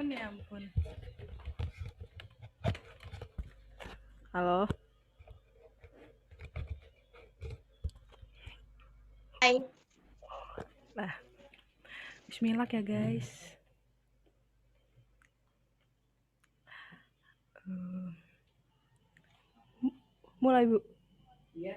Ya ampun. Halo. Hai. Nah, bismillah ya guys. Mulai Bu. Iya.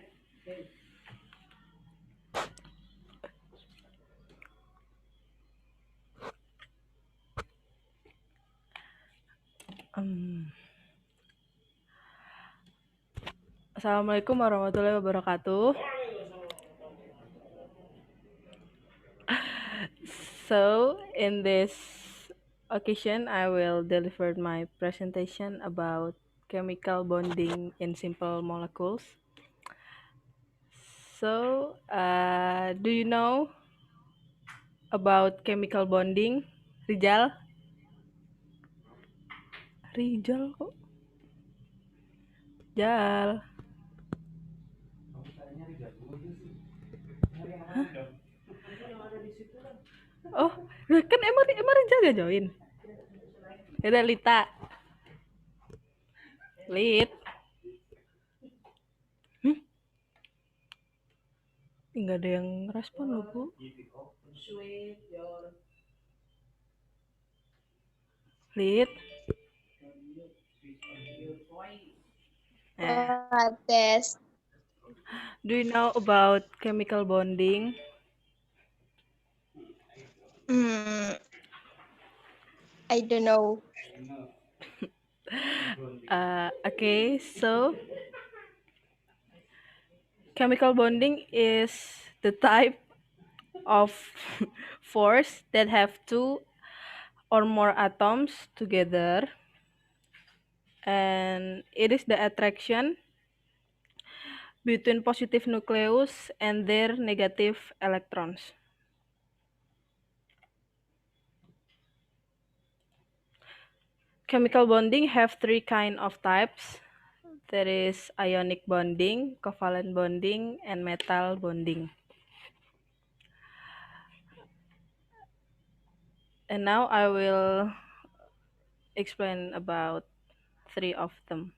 Assalamualaikum warahmatullahi wabarakatuh. So, in this occasion, I will deliver my presentation about chemical bonding in simple molecules. So, do you know about chemical bonding, Rijal? Rijal kok? Jal. Hah? Oh, kan emang Rijal gak join? Yaudah Lita. Lit. Nggak ada yang respon loh Bu. Lit. Tes. Do you know about chemical bonding? I don't know. Okay, so chemical bonding is the type of force that have two or more atoms together, and it is the attraction between positive nucleus and their negative electrons. Chemical bonding have three kind of types. There is ionic bonding, covalent bonding, and metal bonding. And now I will explain about three of them.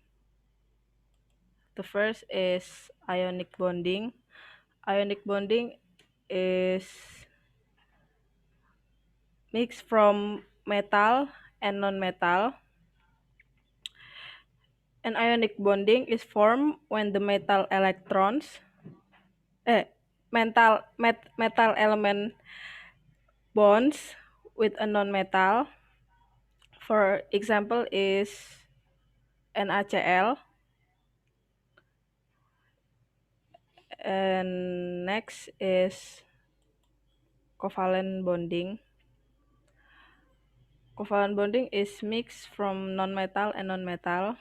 The first is ionic bonding. Ionic bonding is mixed from metal and non-metal. And ionic bonding is formed when the metal element bonds with a non-metal. For example is NaCl. And next is covalent bonding. Covalent bonding is mixed from non-metal and non-metal.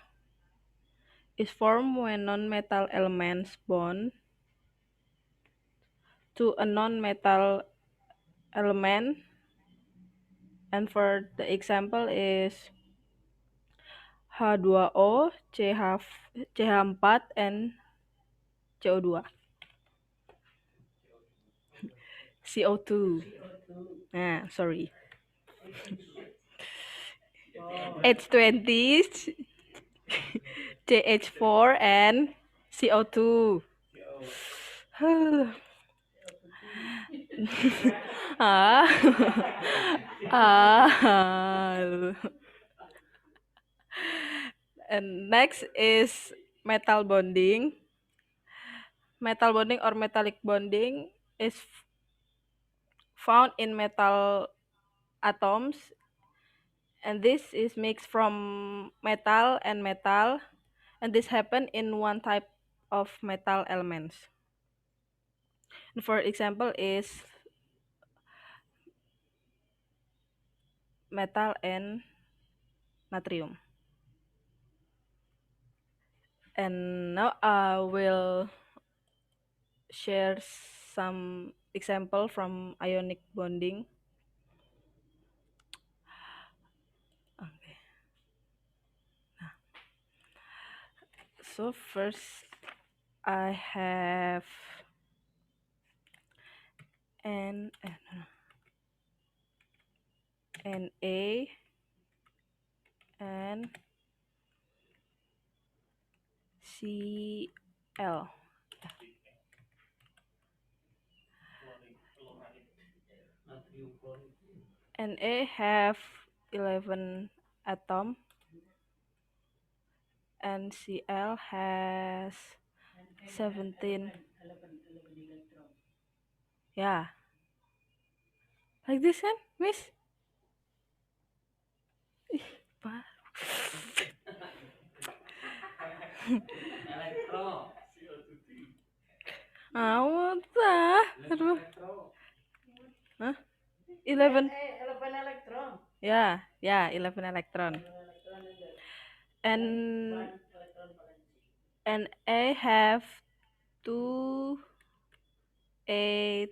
Is formed when non-metal elements bond to a non-metal element. And for the example is H2O, CH4, and CO2. CO2. Sorry. H20, CH4, and CO2. ah. And next is metal bonding. Metal bonding or metallic bonding is found in metal atoms, and this is mixed from metal, and this happen in one type of metal elements. And for example is metal and natrium. And now I will share some example from ionic bonding. Okay. So first I have Na and Cl. Na have 11 atom and Cl has 17. Yeah. Like this kan, Miss? Ih, parah. Awat ah. Aduh. Hah? 11. Yeah, 11 electron. And A have 2, 8,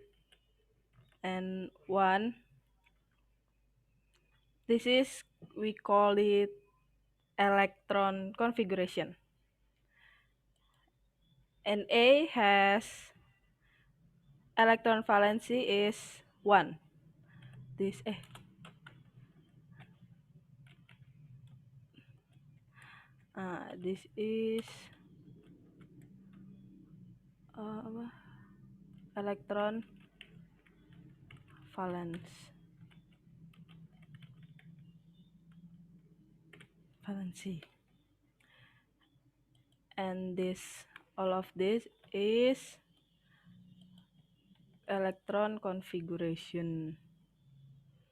and 1. This is, we call it electron configuration. And A has electron valency is 1. This this is electron valency. And all of this is electron configuration.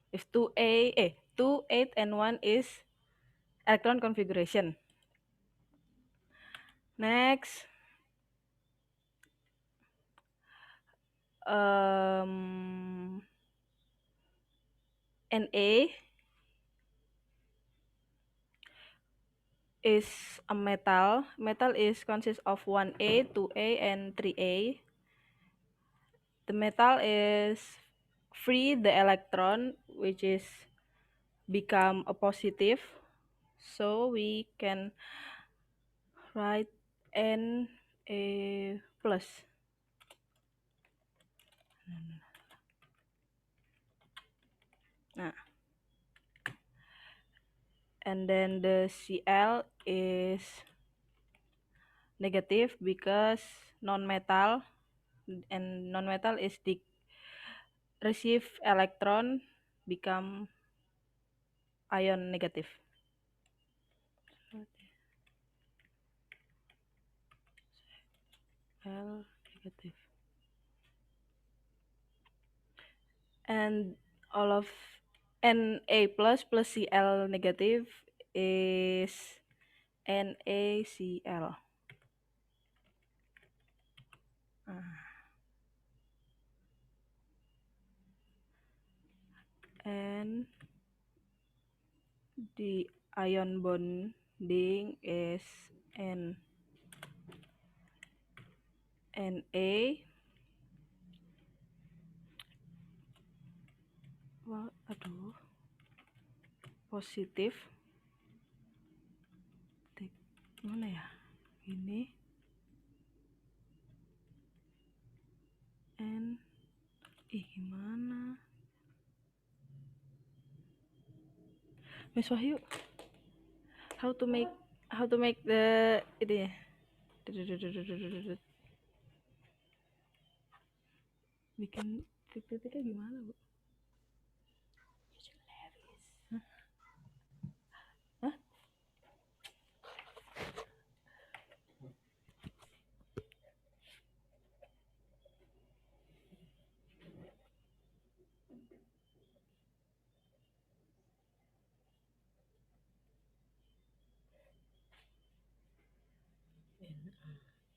If 2, 8, and 1 is electron configuration. Next, Na is a metal. Metal is consists of 1A, 2A, and 3A. The metal is free the electron, which is become a positive. So we can write Na plus. Nah. And then the Cl is negative because non-metal, and non-metal is the receive electron become ion negative. L negative. And all of Na plus Cl negative is NaCl. And the ion bonding is Na. Wah, aduh. Positif. Mana ya? Ini. Gimana? Miss Wahyu, how to make the ini. Bikin titik-titiknya gimana, Bu? Hah?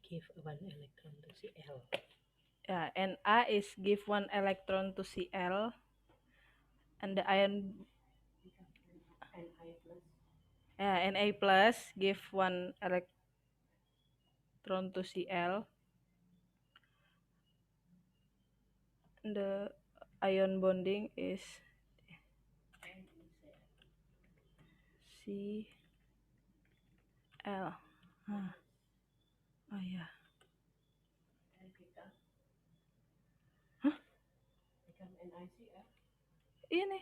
Give 1 electron to Cl. Yeah, Na is give 1 electron to Cl, and the ion Na plus give 1 electron to Cl, and the ion bonding is Cl. Oh ya. Hah? Ini.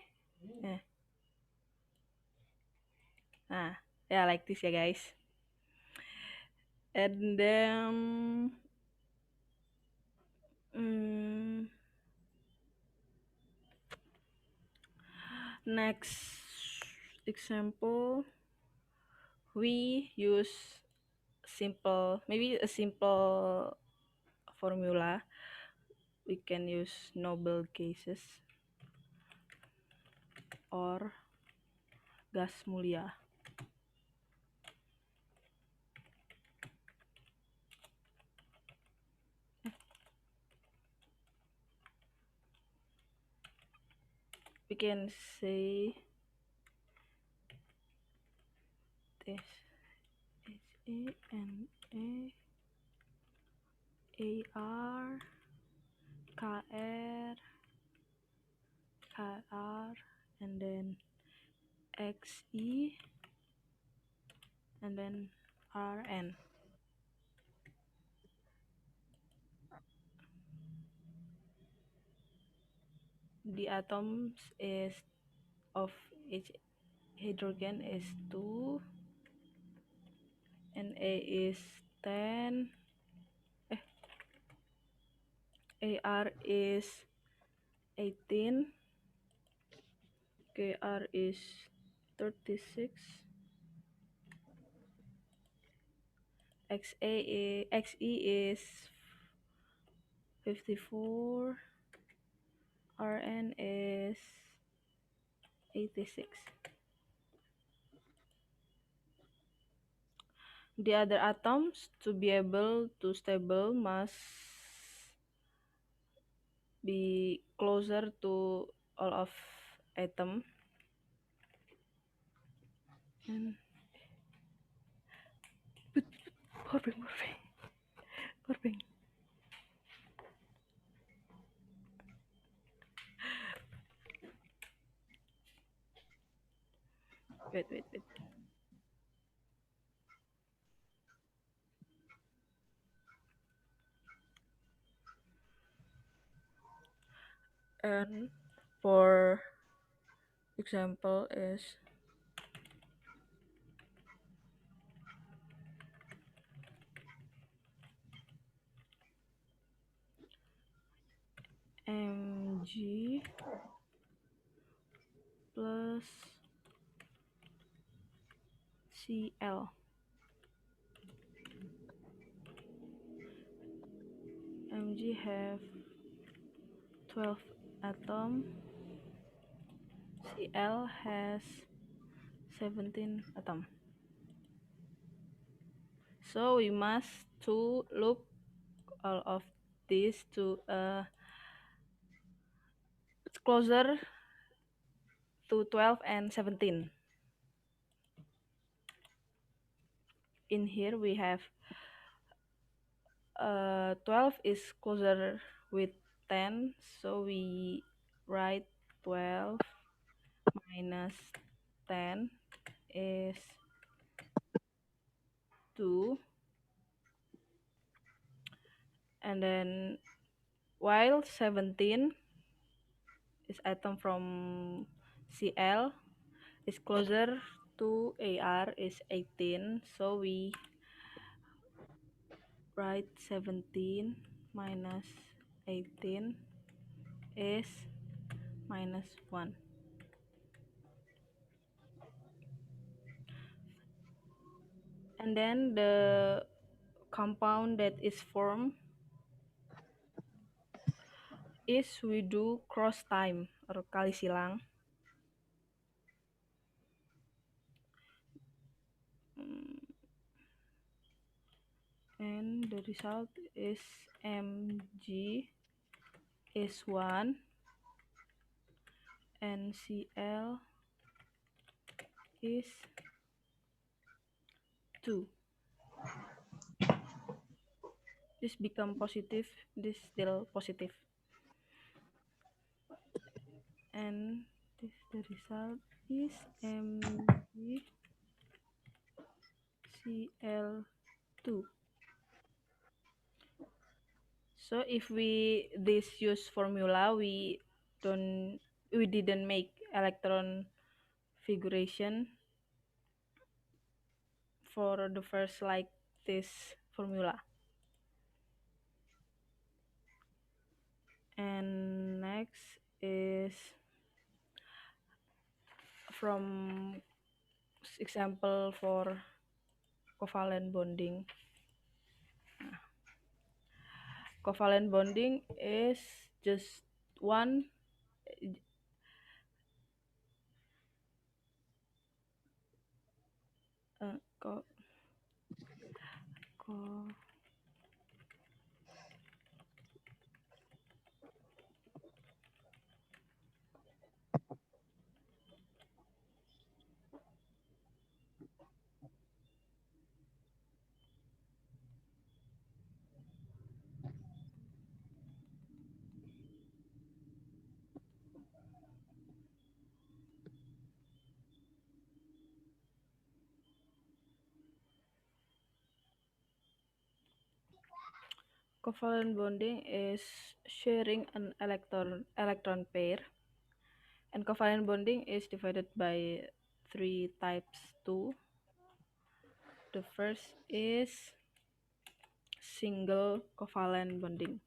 Nah. Yeah, like this ya guys. And then next example, we use maybe a simple formula. We can use noble gases or gas mulia. We can say this is AR KR KR and then XE and then RN. The atoms is of each hydrogen is 2, Na is 10, Ar is 18, Kr is 36, Xe is 54, Rn is 86. The other atoms to be able to stable must be closer to all of atom and Corbin. Wait. And for example is Mg plus Cl. Mg have 12 atom, Cl has 17 atom. So we must to loop all of these to closer to 12 and 17. In here we have 12 is closer with 10, so we write 12 minus 10 is 2, and then while 17 is atom from Cl is closer to Ar is 18, so we write 17 minus 18 is minus 1. And then the compound that is formed is we do cross time or kali silang. And the result is Mg is 1 and Cl is 2. This become positive, this still positive. And this the result is Mg Cl2. So if we this use formula, we didn't make electron figuration for the first like this formula. And next is from example for covalent bonding. Covalent bonding is just one co- co- covalent bonding is sharing an electron pair, and covalent bonding is divided by three types too. The first is single covalent bonding.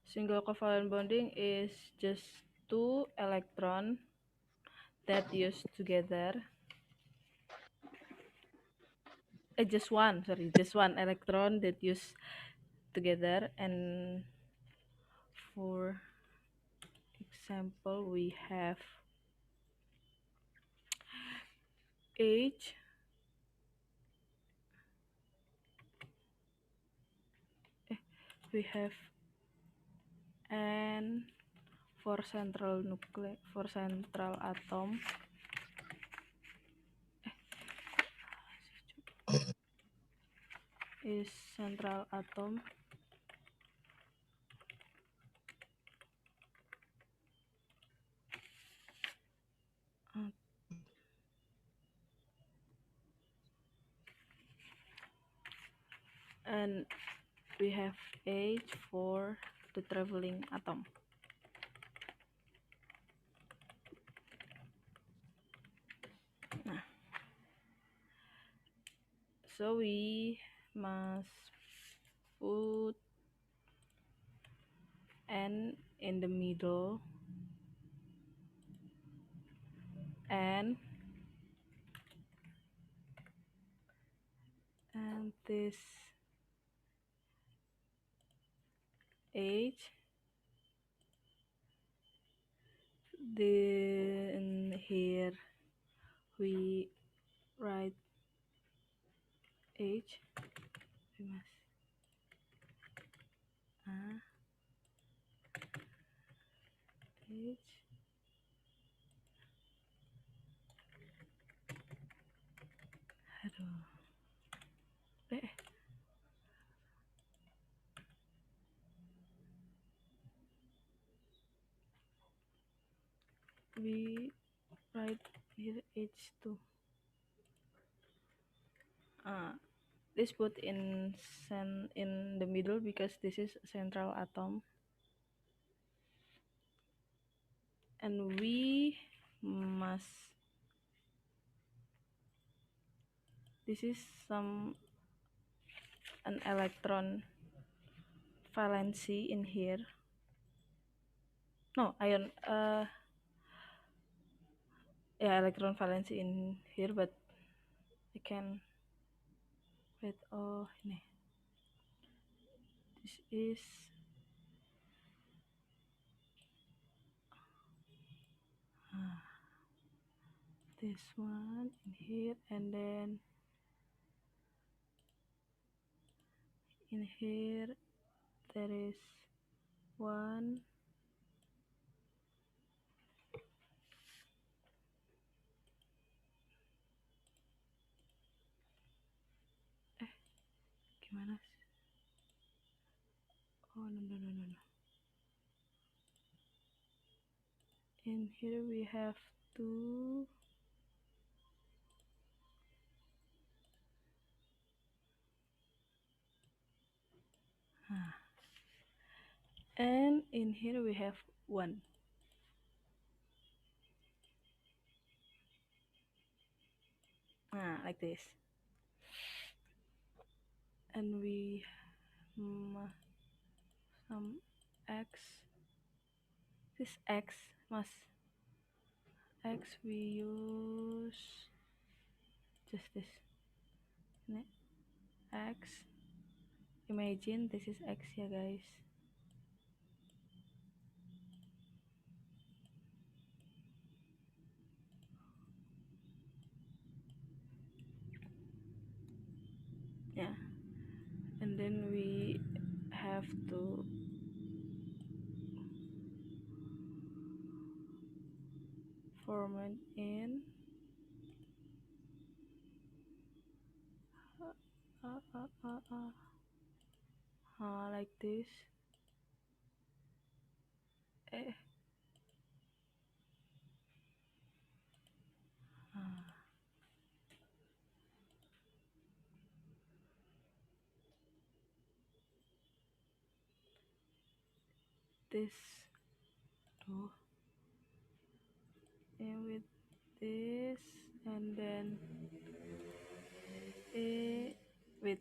Single covalent bonding is just two electrons that use together. Just one electron that use together. And for example, we have H we have N for central atom is central atom, and we have H for the traveling atom. Nah, so we must put N in the middle and this H, then here we write H, we must H, aduh, we write here H2. This put in the middle because this is central atom, and we must, this is an electron valency in here. No, ion yeah, electron valency in here, but I can wait. Oh, ini. This is this one in here, and then in here there is one. Gimana sih? Oh, no. In here we have two. And in here we have 1. Like this. And we some x. This x must x we use just this. X. Imagine this is x ya guys. Yeah. And then we have to format in like this. Eh. This tuh with this and then with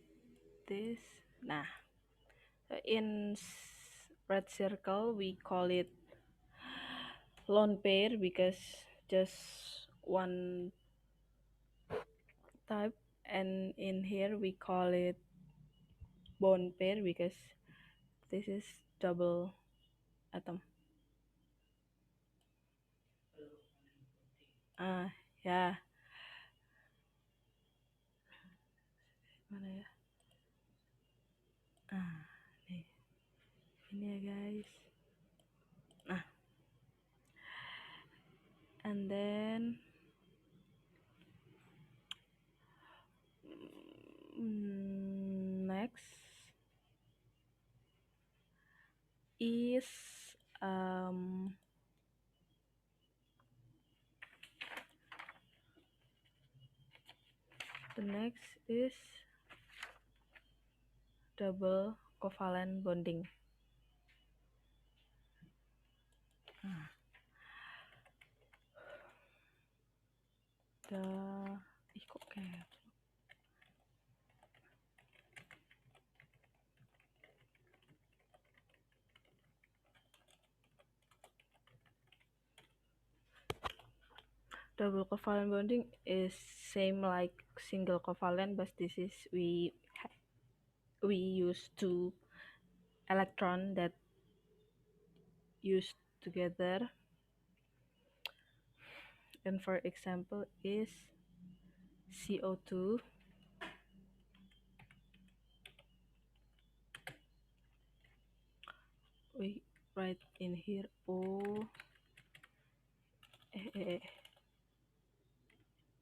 this. Nah, in red circle we call it lone pair because just one type, and in here we call it bone pair because this is double atom. Ya. Mana ya? Nih. Ini ya guys. Nah. And then next is the next is double covalent bonding. Kok kayak double covalent bonding is same like single covalent, but this is we use two electron that used together. And for example is CO2 we write in here O,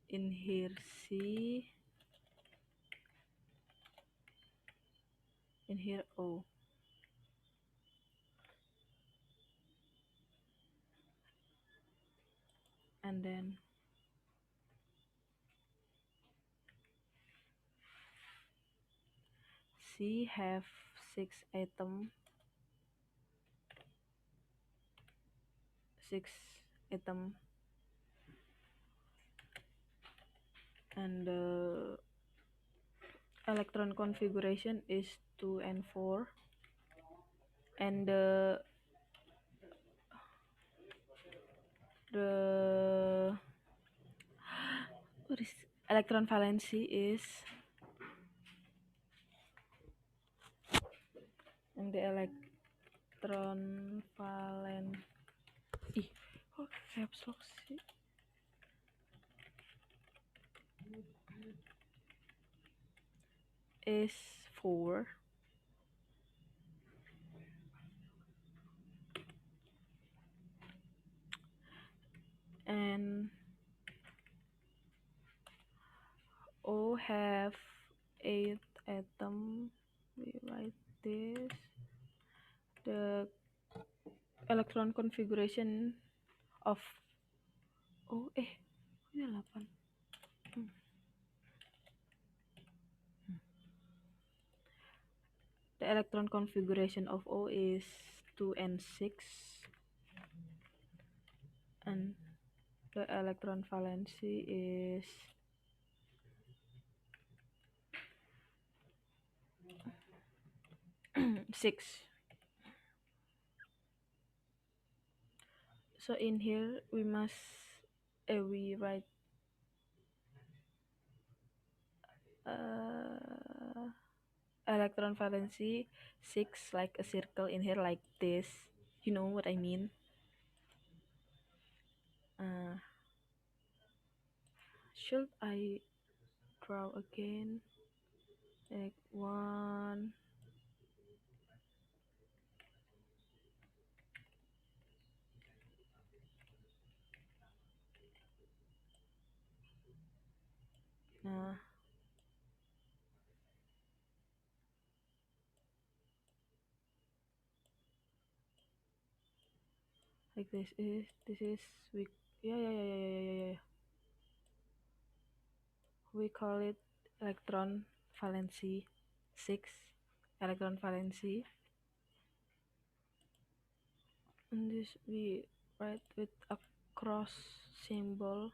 in here C, in here O. And then C have 6 atom, 6 atom, and the electron configuration is 2 and 4, and the what is electron valency is, and the electron valen caps lock sih, is 4, and O have 8 atom. We write this. The electron configuration of O ini 8. The electron configuration of O is 2 and 6, and the electron valency is 6. So in here we write uh, electron valency 6 like a circle in here like this. You know what I mean? Uh, should I draw again? Like one. Nah, like this is we yeah. We call it electron valency 6 electron valency, and this we write with a cross symbol,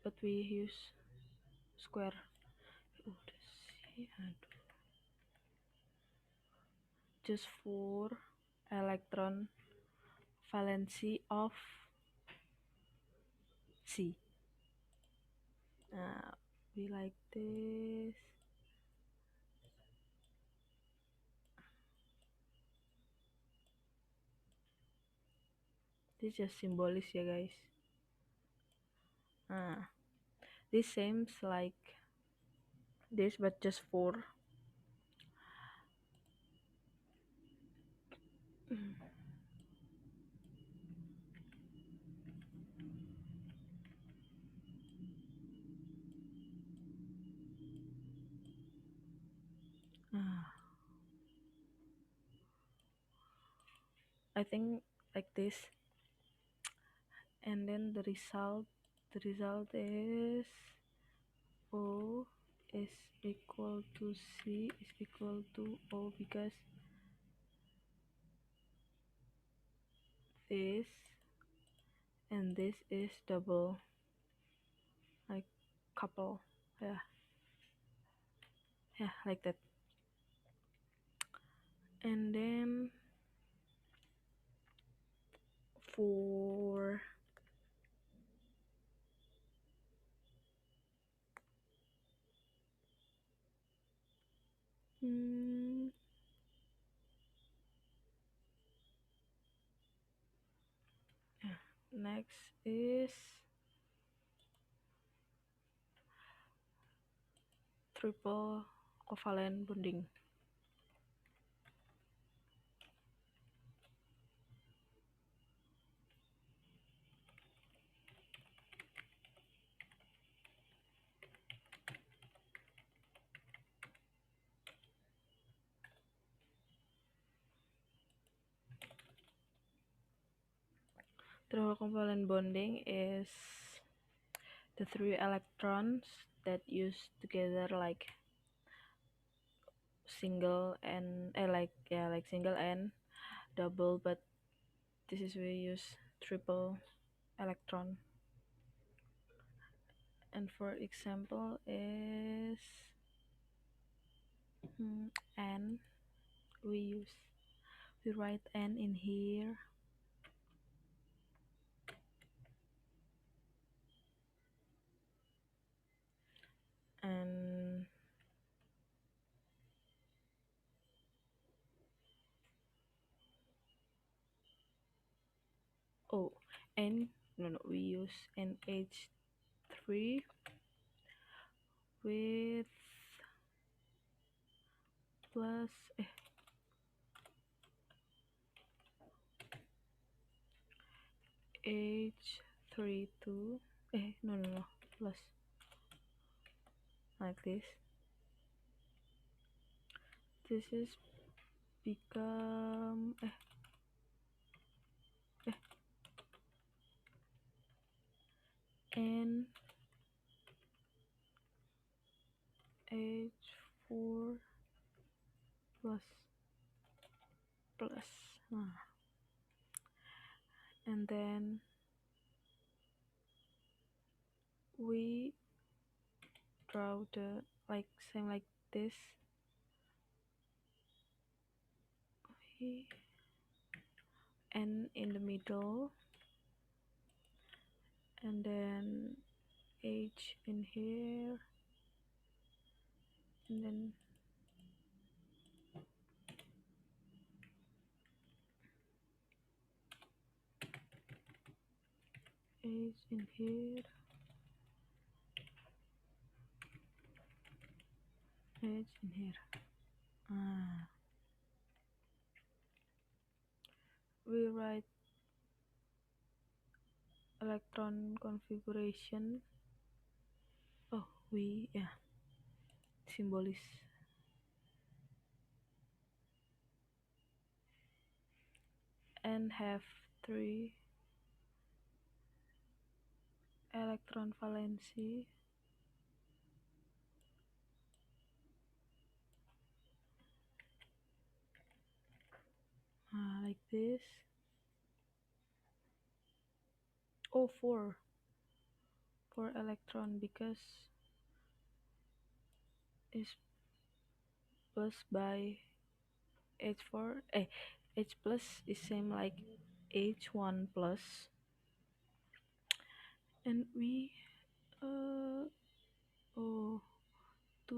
but we use square. Udah sih, aduh. Just for electron valency of C. We like this. This just symbolis ya guys. This seems like this but just 4. I think like this, and then the result is O is equal to C is equal to O, because this and this is double, like couple. Yeah, like that. And then for next is triple covalent bonding. Triple covalent bonding is the 3 electrons that use together like single and like single and double, but this is we use triple electron. And for example is N. We write N in here, and oh, and no, we use NH3 with plus H32 no plus, like this is become NH4 plus And then we draw the same like this. We N in the middle, and then H in here, and then H in here, H in here. We write electron configuration. Symbolis. And have 3 electron valency. Like this. 4 electron, because it's plus by H4. H plus is same like H1 plus, and we uh 2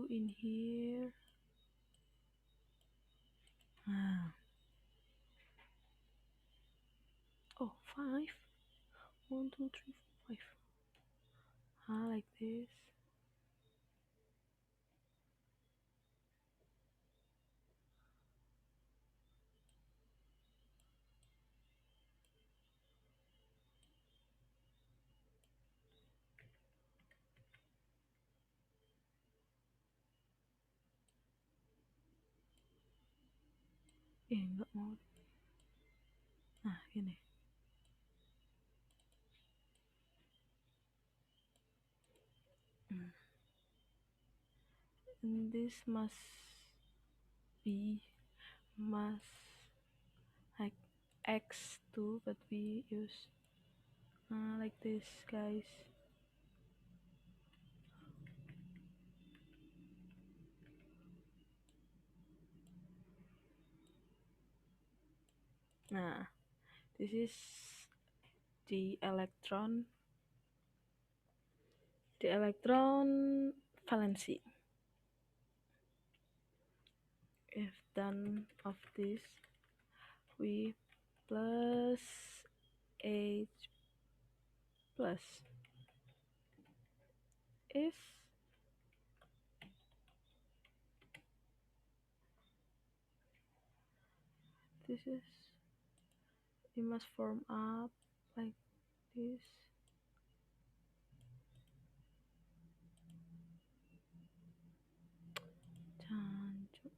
in here. 5. 1, 2, 3, 4, 5. Like this. Enggak mau. Gini. And this must like X2, but we use like this, guys. This is the electron valency. If done of this, we plus H plus is this is it must form up like this. Jancuk.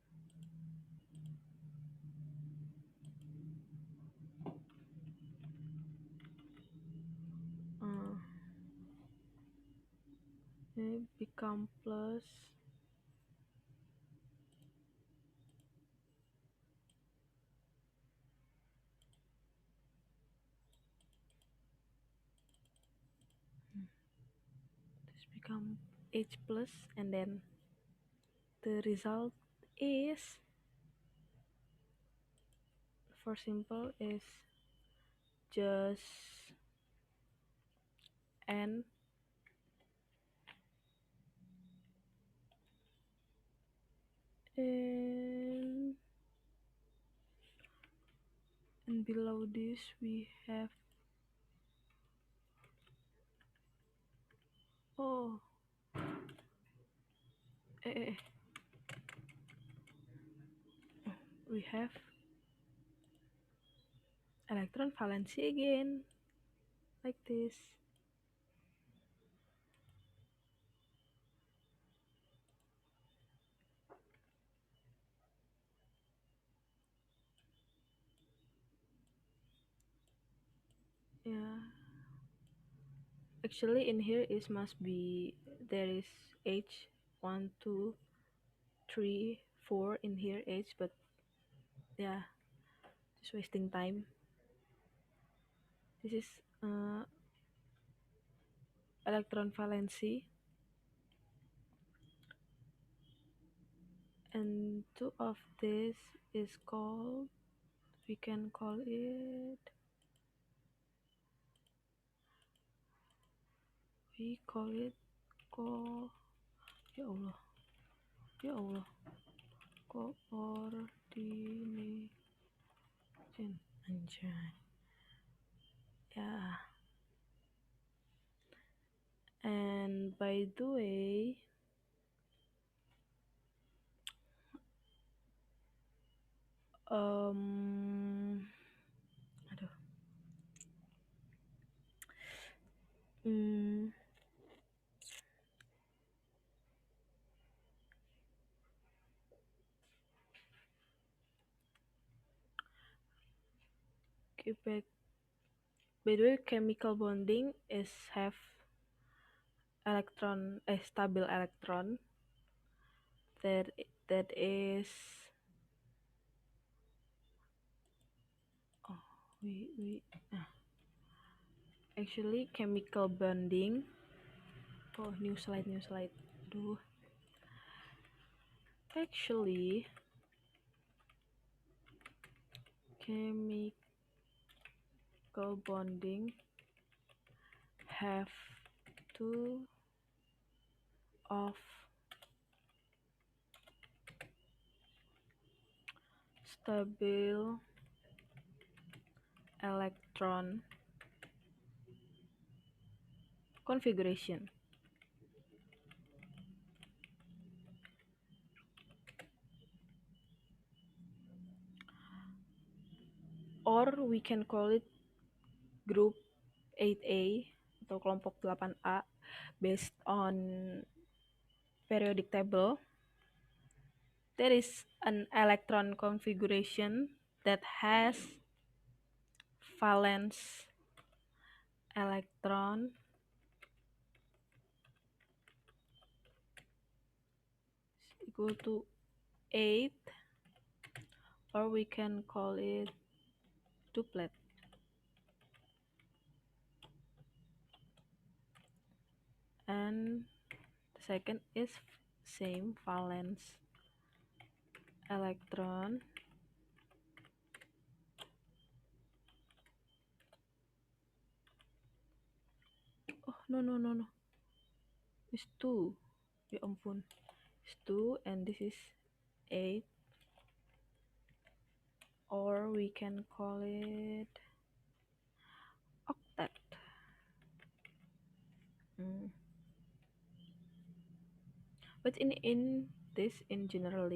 It become plus. This become H plus, and then the result is, for simple, is just N and below this we have eh, eh, eh. We have electron valency again, like this. Yeah, actually in here is must be there is H 1, 2, 3, 4 in here H, but yeah, just wasting time. This is electron valency, and two of this is called, we can call it, we call it co, ya Allah, ya Allah, coordination, anjay, ya. And by the way, aduh, hmm, okay, by the way, chemical bonding is have stable electron that is, oh, we actually chemical bonding, oh, new slide, aduh, actually chemical bonding have two of stable electron configuration, or we can call it group 8A atau kelompok 8A based on periodic table. There is an electron configuration that has valence electron equal to 8, or we can call it duplet. And the second is same valence electron. Oh, no. It's 2. Ya ampun. It's 2 and this is 8. Or we can call it octet. But in this in general,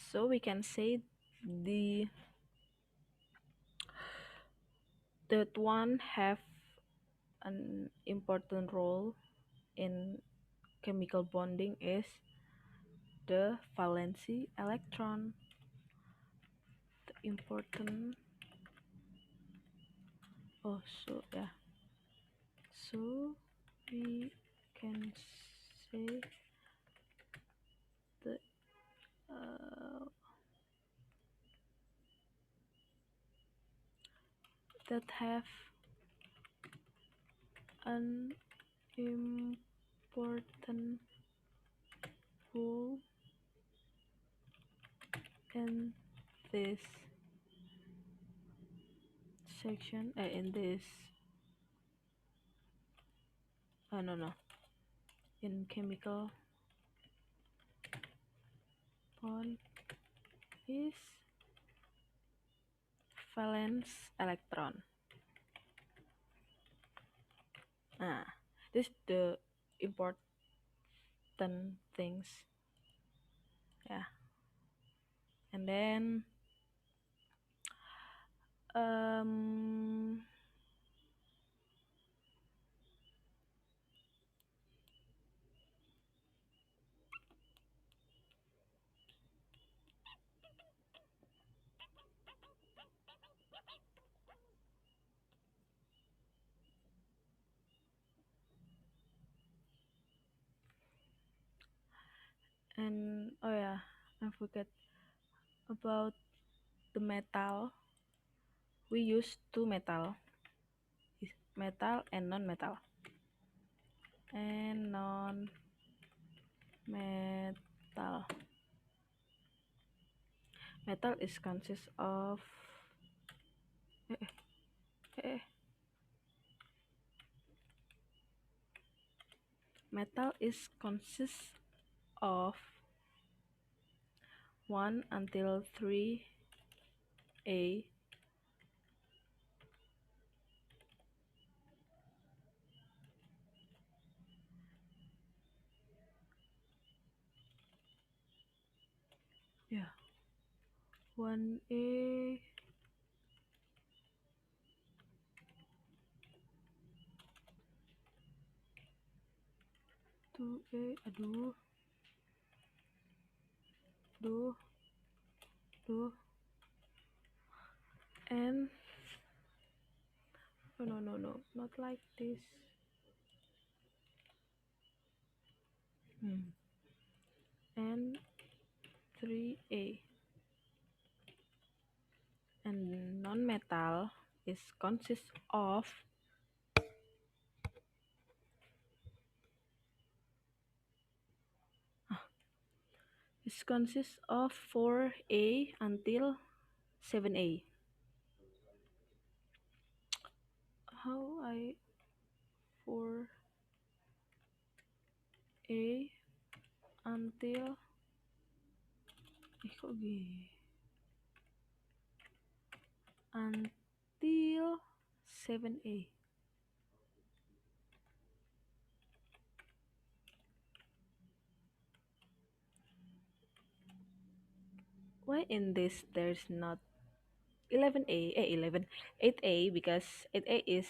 so we can say that one have an important role in chemical bonding is the valency electron. The important, oh, so yeah, so we can say the that have an important role in this section, in this, no, in chemical bond is valence electron. This the important things, yeah. And then And oh yeah, I forget about the metal. We use two metal and non-metal. And non-metal. Metal is consists of eh, metal is consists of 1 until 3A yeah 1A 2A aduh and oh, no not like this and 3A and non-metal is consists of it consists of 4A until 7A. How I 4A until kok gini until 7A. Why in this there's not 8A because 8A is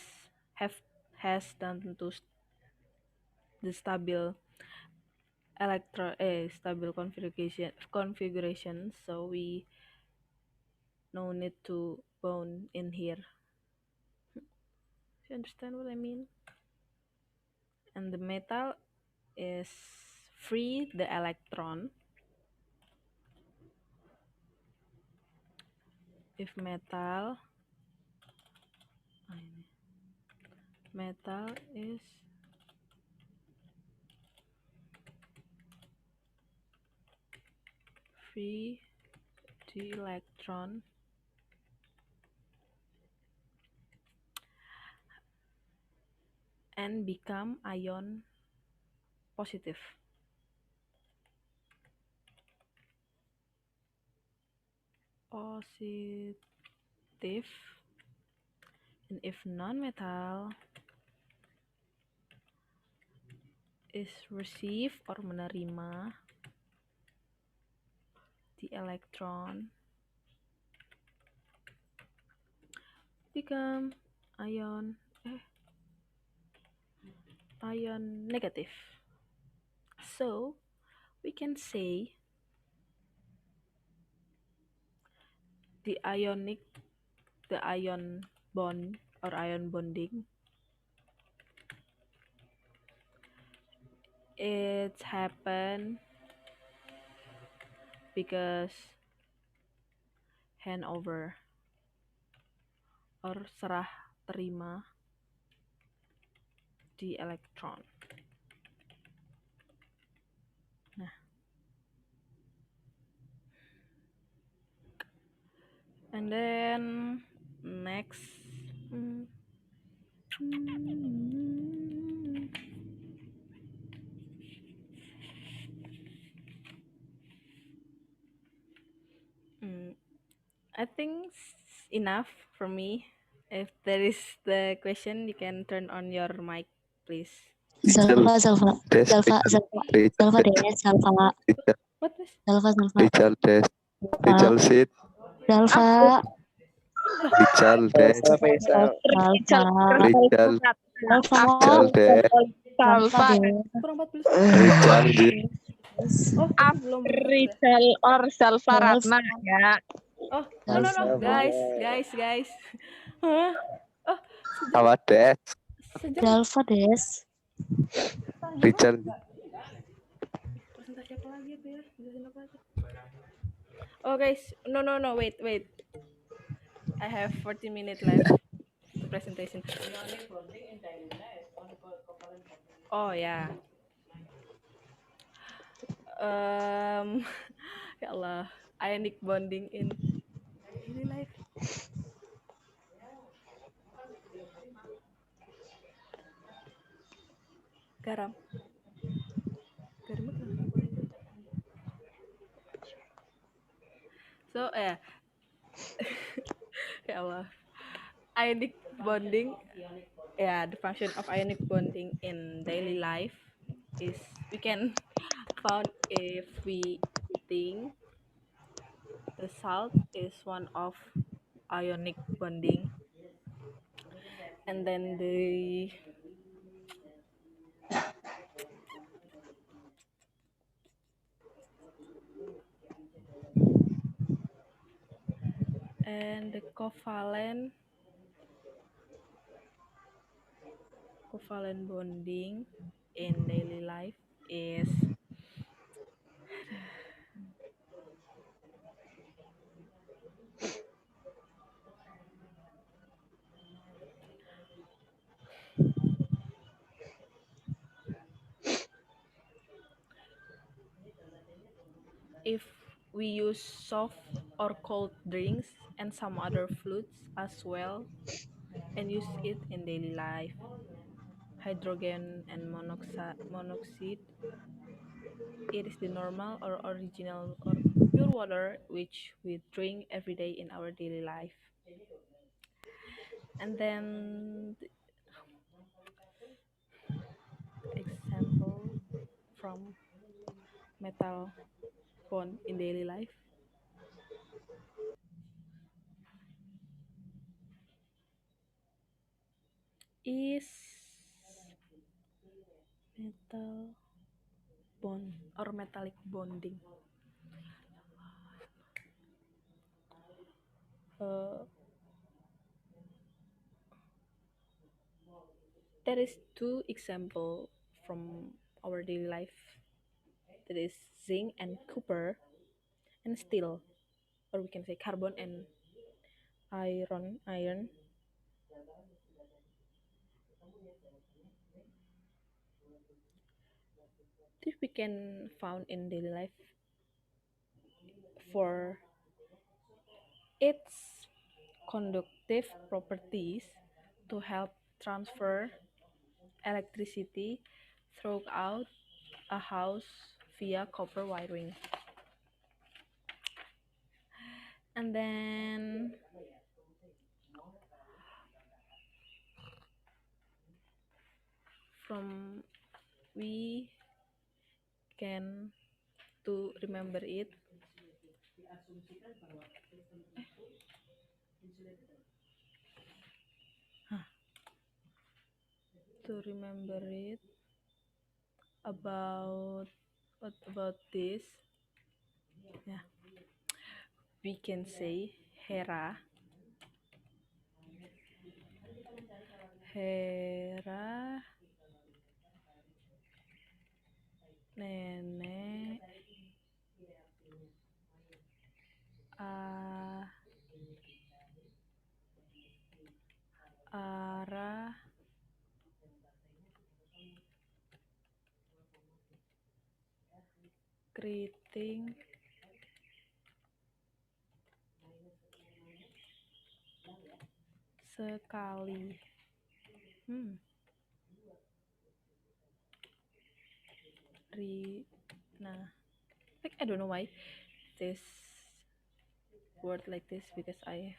have has done to the stable configuration, so we no need to bone in here. You understand what I mean? And the metal is free the electron if metal is free the electron and become ion positive. And if non-metal is receive or menerima the electron become ion negative. So we can say the ion bond or ion bonding it happen because handover or serah terima the electron. Nah, and then next I think enough for me. If there is the question, you can turn on your mic, please. Salva, Des. What is? Richard Des. Richard Sid. Salva. Richard Des. Richard. Richard. Richard Des. Salva. Kurang 40. Richard Sid. Oh, tapi belum. Richard or Salva Ratna ya. Oh, no. Guys. Hah? Oh, Sama Des. Salva Des. Richard. Presentasi apa lagi? Kaget ya, jelasin apa aja. Oh guys, no, wait. I have 14 minutes left to presentation. Oh ya. Ya Allah, ionic bonding in daily life. Garam. Garamnya kenapa? So, ya Allah. Ionic bonding, the function of ionic bonding in daily life is we can found if we think the salt is one of ionic bonding, and then the covalent bonding in daily life is if we use soft or cold drinks and some other fluids as well and use it in daily life. Hydrogen and monoxide, it is the normal or original or pure water which we drink every day in our daily life. And then the example from metal bond in daily life is metal bond or metallic bonding. Uh, there is two example from our daily life. That is zinc and copper and steel, or we can say carbon and iron. This we can found in daily life for its conductive properties to help transfer electricity throughout a house via copper wiring. And then from we can to remember it, to remember it about what about this, yeah, we can say Hera nenek a arah keriting sekali. Nah, like I don't know why this word like this, because I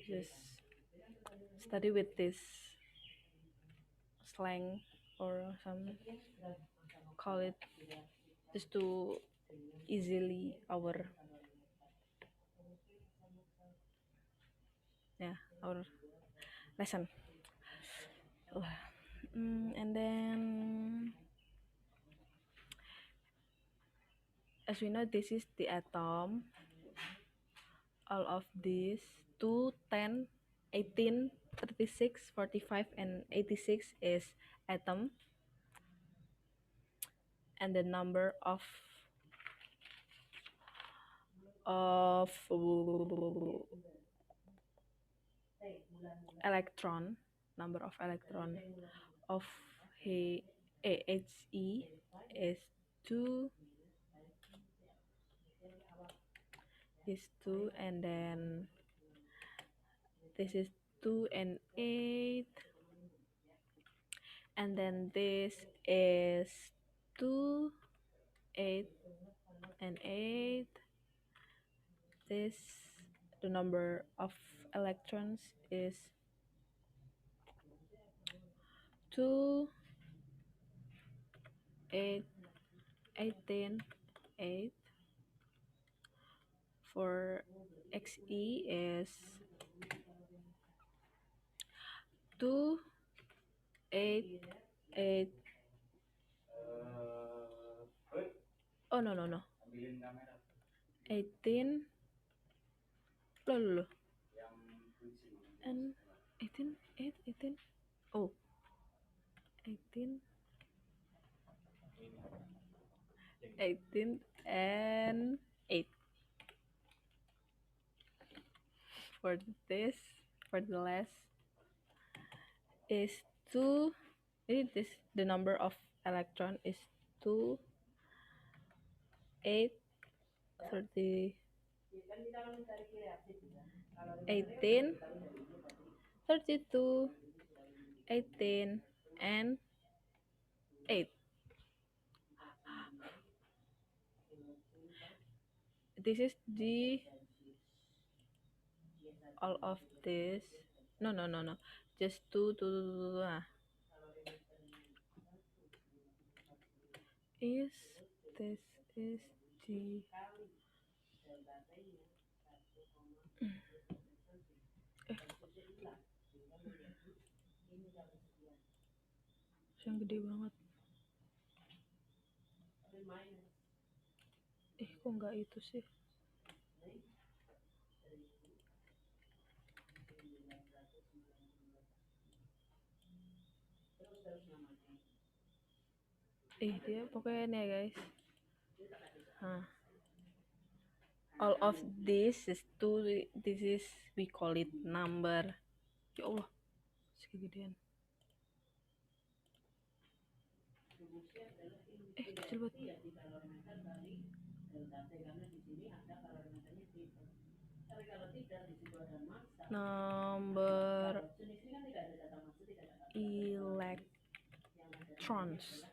just study with this slang or some call it just to easily our lesson. And then as we know, this is the atom. All of these 2, 10, 18, 36, 45, and 86 is atom. and the number of electron, number of electron of He is 2 and then this is 2 and 8, and then this is 2 8 and 8. This, the number of electrons is 2 8 18 8. For Xe is 2 8 8. Oh, no, 18. Loh, and 18 8 18. Oh, 18 and 8. For this, for the last is 2. The number of electron is 2 8 30 18 32 18 and 8. This is the all of this. No, just two. Is this is the yang gede banget. Kok nggak itu sih? Dia pokoknya ini ya guys. All of this is two. This is, we call it number. Ya Allah, segedean. Kecil banget. Number electrons.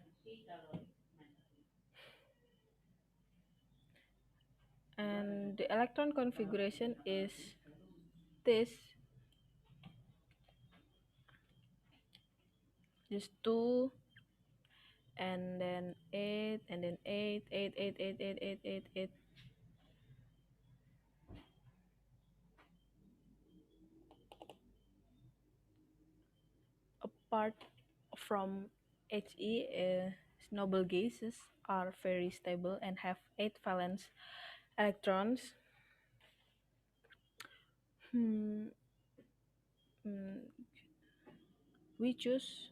And the electron configuration is this. Just 2 and then 8 and then 8 8 8 8 8 8 8 8. Apart from He, noble gases are very stable and have 8 valence electrons. We choose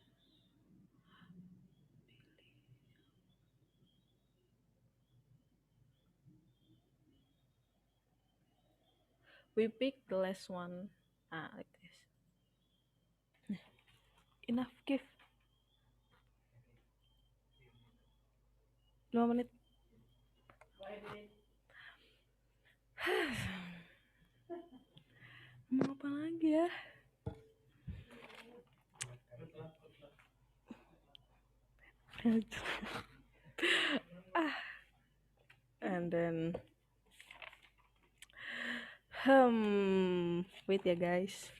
we pick the last one. Like this. Enough, give 5 menit. Mau apa lagi ya? And then wait ya guys.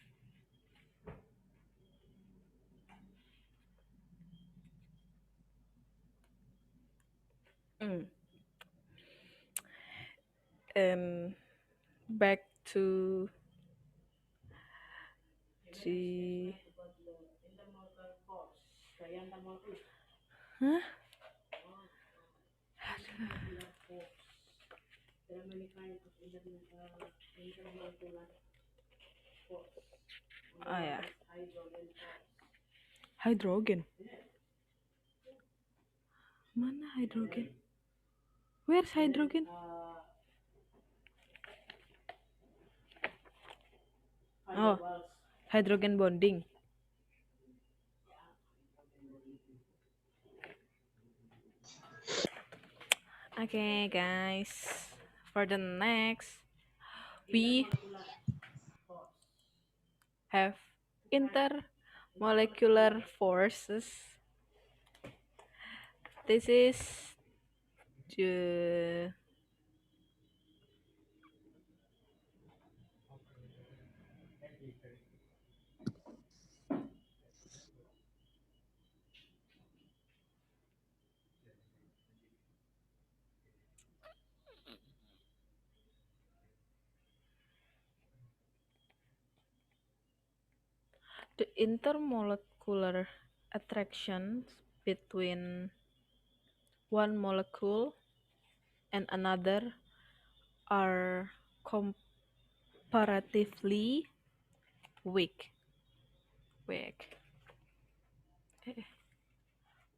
And back to the ya, hydrogen. Mana hydrogen? Where's hydrogen? Oh, hydrogen bonding. Okay, guys. For the next, we have intermolecular forces. This is the intermolecular attractions between one molecule and another are comparatively weak. Weak.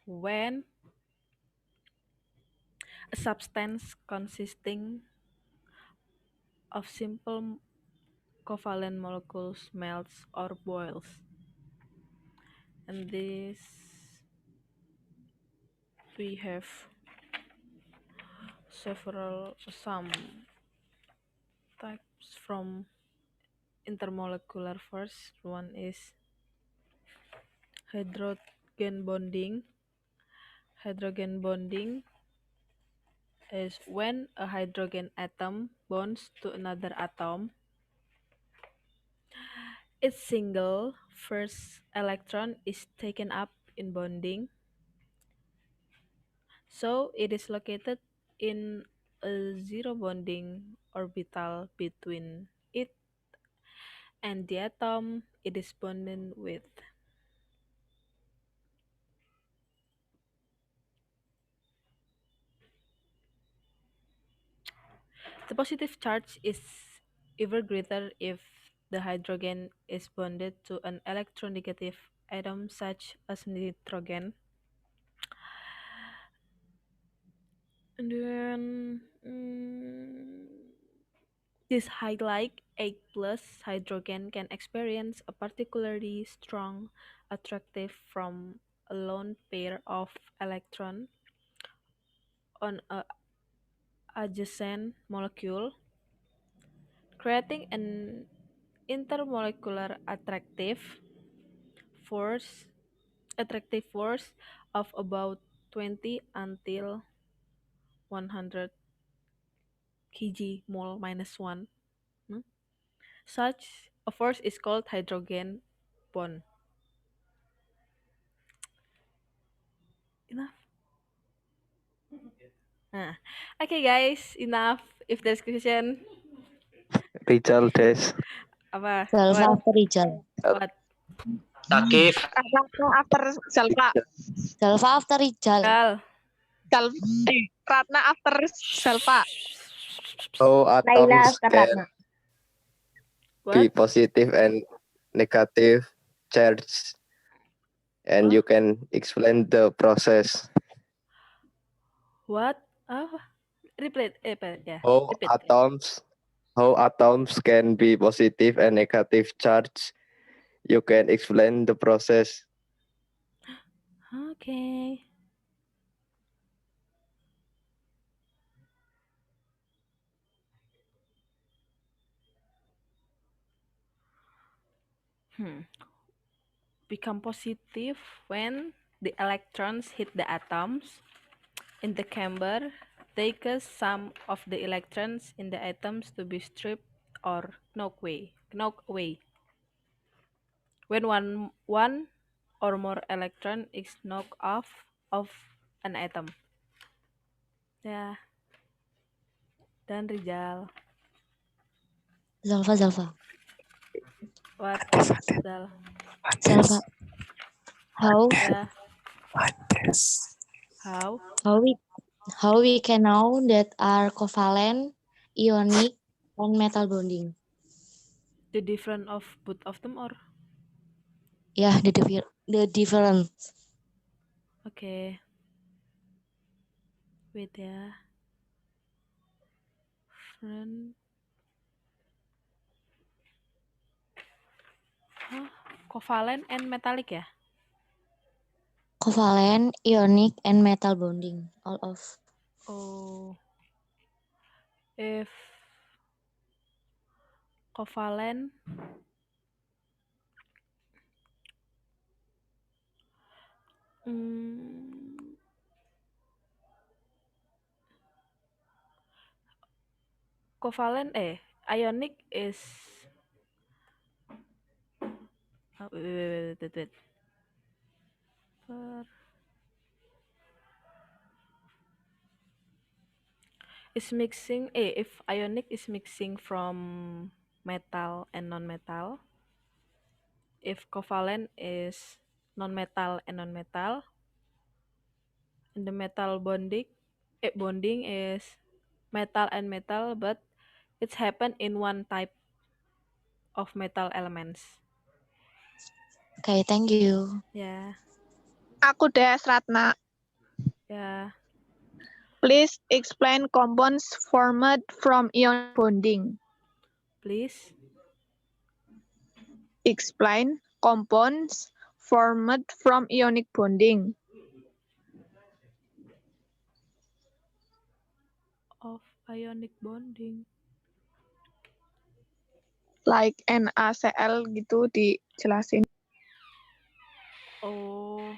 When a substance consisting of simple covalent molecules melts or boils. And this we have some types from intermolecular force. One is hydrogen bonding. Hydrogen bonding is when a hydrogen atom bonds to another atom. Its single first electron is taken up in bonding, so it is located in a zero bonding orbital between it and the atom it is bonded with. The positive charge is ever greater if the hydrogen is bonded to an electronegative atom such as nitrogen. And then this highlight 8 plus hydrogen can experience a particularly strong attractive from a lone pair of electrons on a adjacent molecule, creating an intermolecular force attractive force of about 20 until 100 kg mole minus 1. Such a force is called hydrogen bond. Enough. Nah. Okay guys, enough. If there's question, Rizal Des. apa? Zalfa What? after Rijal. What? Takif. Ratna after Zalfa. Zalfa after Rijal. Gal. Ratna after Zalfa. How Laila atoms after can Ratna. be What? positive and negative charge, and Huh? you can explain the process. What? Apa? Repeat. Yeah. How Repeat. atoms how atoms can be positive and negative charge. You can explain the process. Okay. Become positive when the electrons hit the atoms in the chamber. They cause some of the electrons in the atoms to be stripped or knocked away. When one or more electron is knocked off of an atom. Ya, dan Rizal. Zalfa. What? Rizal. Zalfa. How Ya. How? how we can know that are covalent, ionic, and metal bonding? The difference of both of them or? Yeah, the difference. Okay. Wait ya. Friend. Covalent and metallic ya? Covalent, ionic, and metal bonding. All of. Oh. If covalent covalent ionic is wait. Is mixing if ionic is mixing from metal and non-metal, if covalent is non-metal and non-metal, and the metal bonding is metal and metal, but it's happen in one type of metal elements. Okay, thank you. Yeah, Aku Des Ratna. yeah. Please explain compounds formed from ion bonding. Please. Explain compounds formed from ionic bonding. Of ionic bonding. Like NaCl gitu dijelasin. Oh.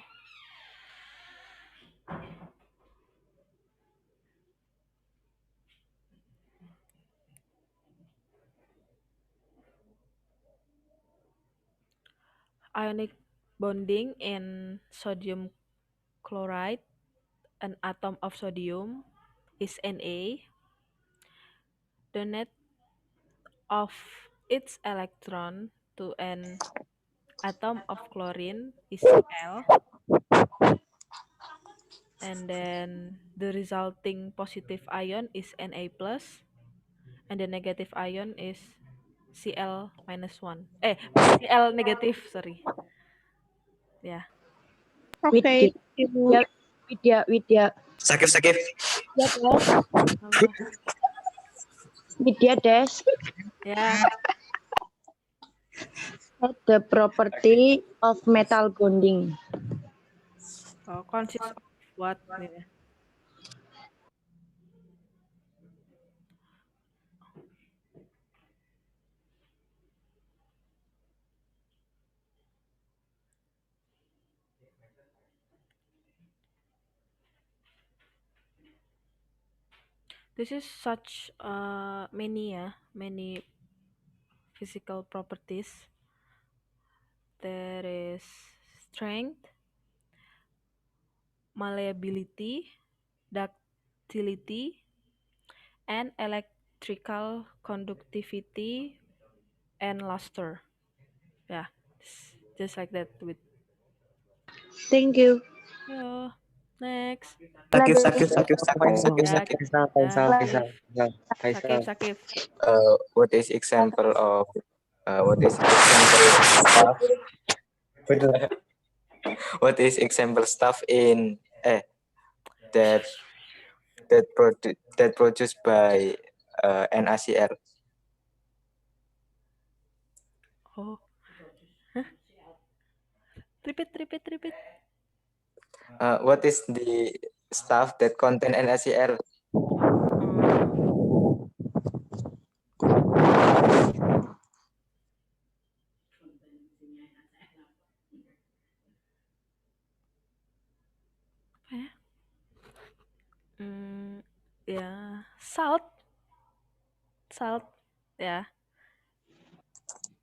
Ionic bonding in sodium chloride, an atom of sodium is Na. The net of its electron to an atom of chlorine is Cl, and then the resulting positive ion is Na plus, and the negative ion is Cl minus 1. Cl negative, sorry. Yeah. Okay. Widya. Sakif. Halo. Widya Des, Ya. the property of metal bonding. Consists of what? Yeah. This is such many physical properties. There is strength, malleability, ductility, and electrical conductivity and luster. Yeah, just like that. With Thank you. next. Ya, ya, Sakif. What is example of stuff? What is example stuff in that produced by NaCl? Oh, repeat. What is the stuff that contain NaCl? Ya, salt, ya.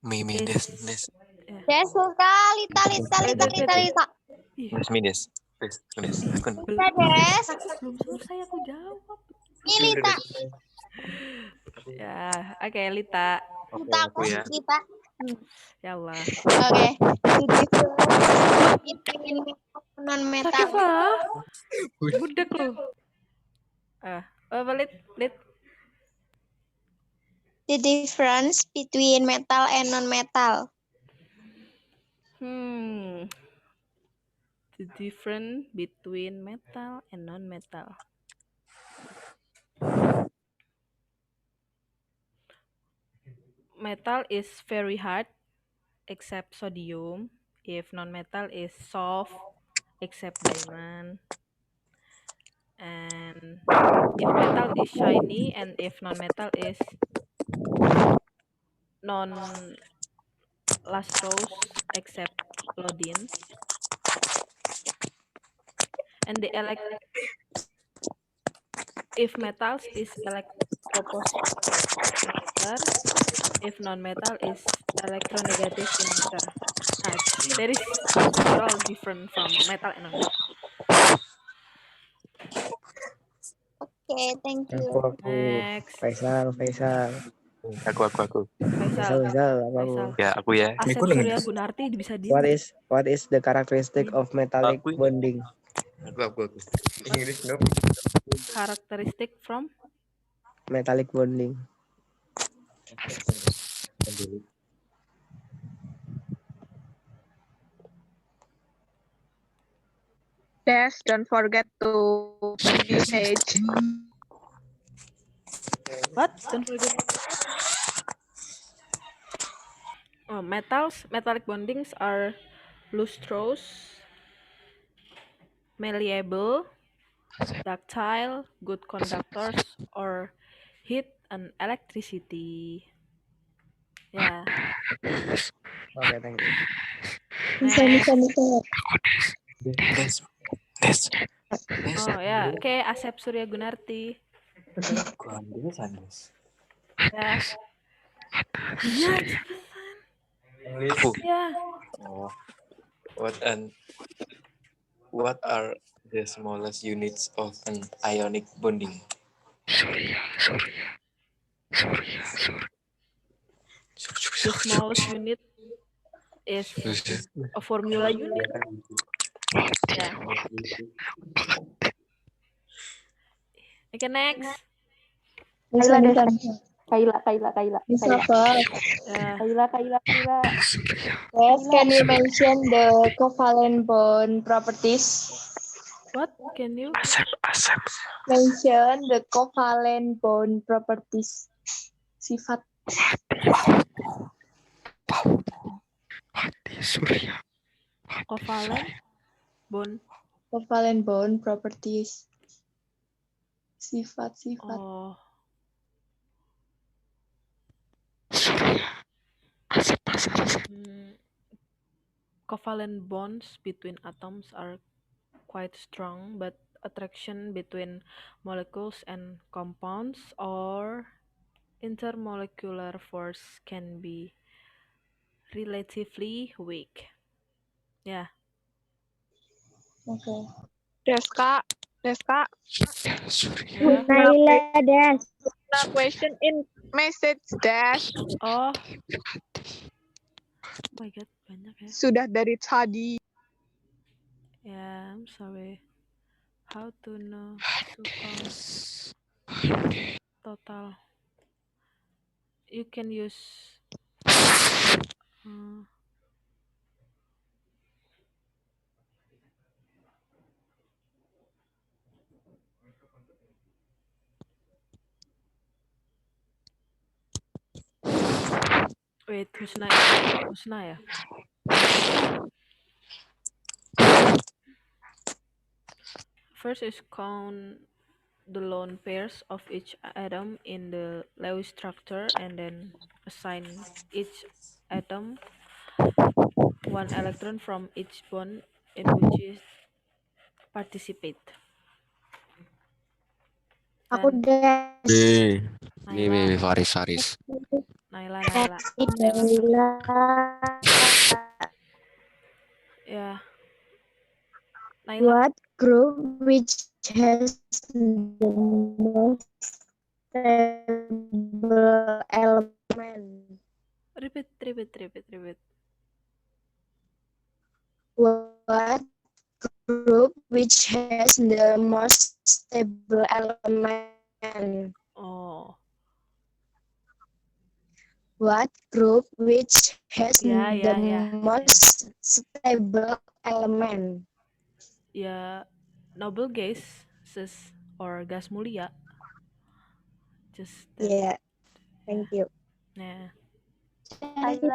Mimi Is Des. ya. Des, Lita. Mides. Lita, Des. Belum selesai aku jawab. Ini Lita. Ya, oke, Lita. Lita, aku Lita. Ya Allah. Oke. Between non-metal. Sakit lah. Budek lu. Apa Lit? The difference between metal and non-metal. The difference between metal and non-metal. metal is very hard except sodium. If non-metal is soft except diamond. And if metal is shiny and if non-metal is non-lustrous except iodine. And the if metals is electropositive in nature, if non-metal is electronegative in nature. There is several different from metal and non-metal. Okay, thank you. Aku. Next, Faisal. Aku. Faisal. Apa aku? Faisal. Ya, aku ya. Asep Surya Gunarti bisa diem. What is the characteristic of metallic Aku. bonding? Aku. English no. Characteristic from Metallic bonding. Dash, don't forget to message. what? Don't forget. Metallic bondings are lustrous, malleable, ductile, good conductors, or heat and electricity. Yeah. Okay, thank you. Next. Tes. Oh ya, oke, Asep Surya Gunarti. Ya. Iya, cepetan. Aku. Ya. Oh. What are the smallest units of an ionic bonding? The smallest unit is a formula unit. Ya. Okay, next. Kaila, Descha. Kaila. Ya. Kaila. Yes, can you mention the covalent bond properties? What can you? Asep. Mention the covalent bond properties. Sifat. Covalent bond. Covalent bond properties. Sifat. Oh. Covalent bonds between atoms are quite strong, but attraction between molecules and compounds or intermolecular force can be relatively weak. Yeah. Okay. Descha. Yeah. Kaila, Des. Nah, question in message dash. Oh. Oh my god, banyak ya. Sudah dari tadi. Yeah, I'm sorry. How to know to count total? You can use wait, Husna ya? First is count the lone pairs of each atom in the Lewis structure and then assign each atom one electron from each bond in which it participate. Aku Then Des. Naila. Faris. Naila. Kaila. Yeah. Naila. What group which has the most stable element? Repeat. What group which has the most stable element? Oh. What group which has Yeah. the most stable element? Ya, noble gases or gas mulia. Just that. Yeah, thank you. Yeah. Aku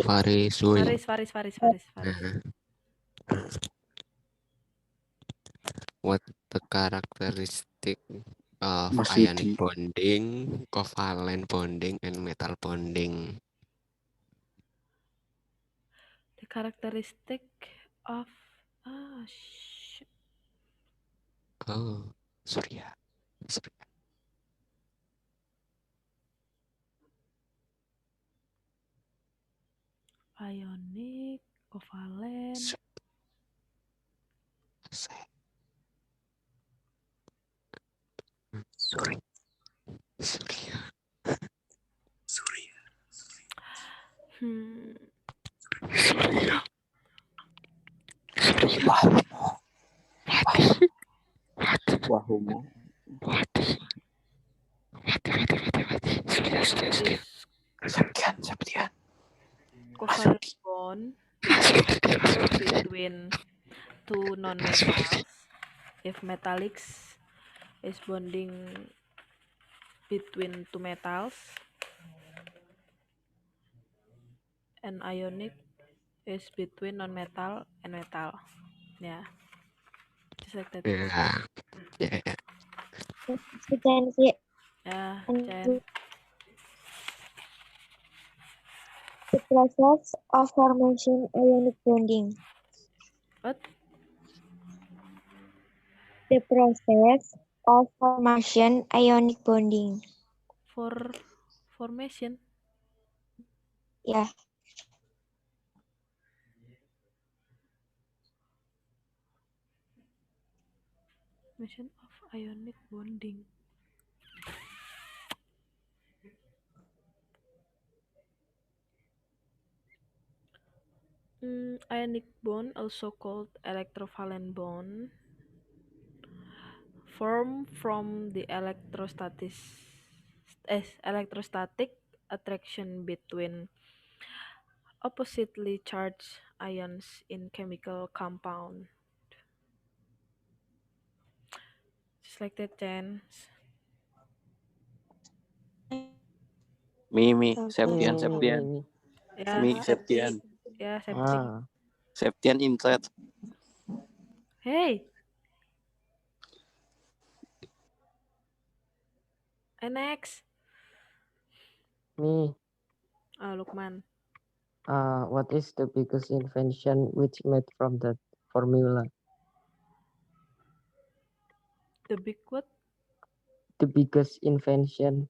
Faris, woi. Faris. What the characteristic of Mas ionic Widi. bonding, covalent bonding, and metal bonding? The characteristic of Oh, Surya. ionic, covalent. Surya. Hmm. Wahumo. This Septian. covalent bond occur between two non-metals. If metallics is bonding between two metals, and ionic is between non-metal and metal. Yeah, just like that. Yeah. Yeah, And Chen. the process of formation ionic bonding. What? The process of formation ionic bonding. For formation? Yeah. Formation of ionic bonding. Ionic bond, also called electrovalent bond, form from the electrostatic attraction between oppositely charged ions in chemical compound. Just like that, Chen. Mi, Ini, Septian. ini. Yeah, Mi, Septian. Yeah, septic. Ah, Septian insert. Hey, next. me. Lukman. What is the biggest invention which made from that formula? The big what? The biggest invention.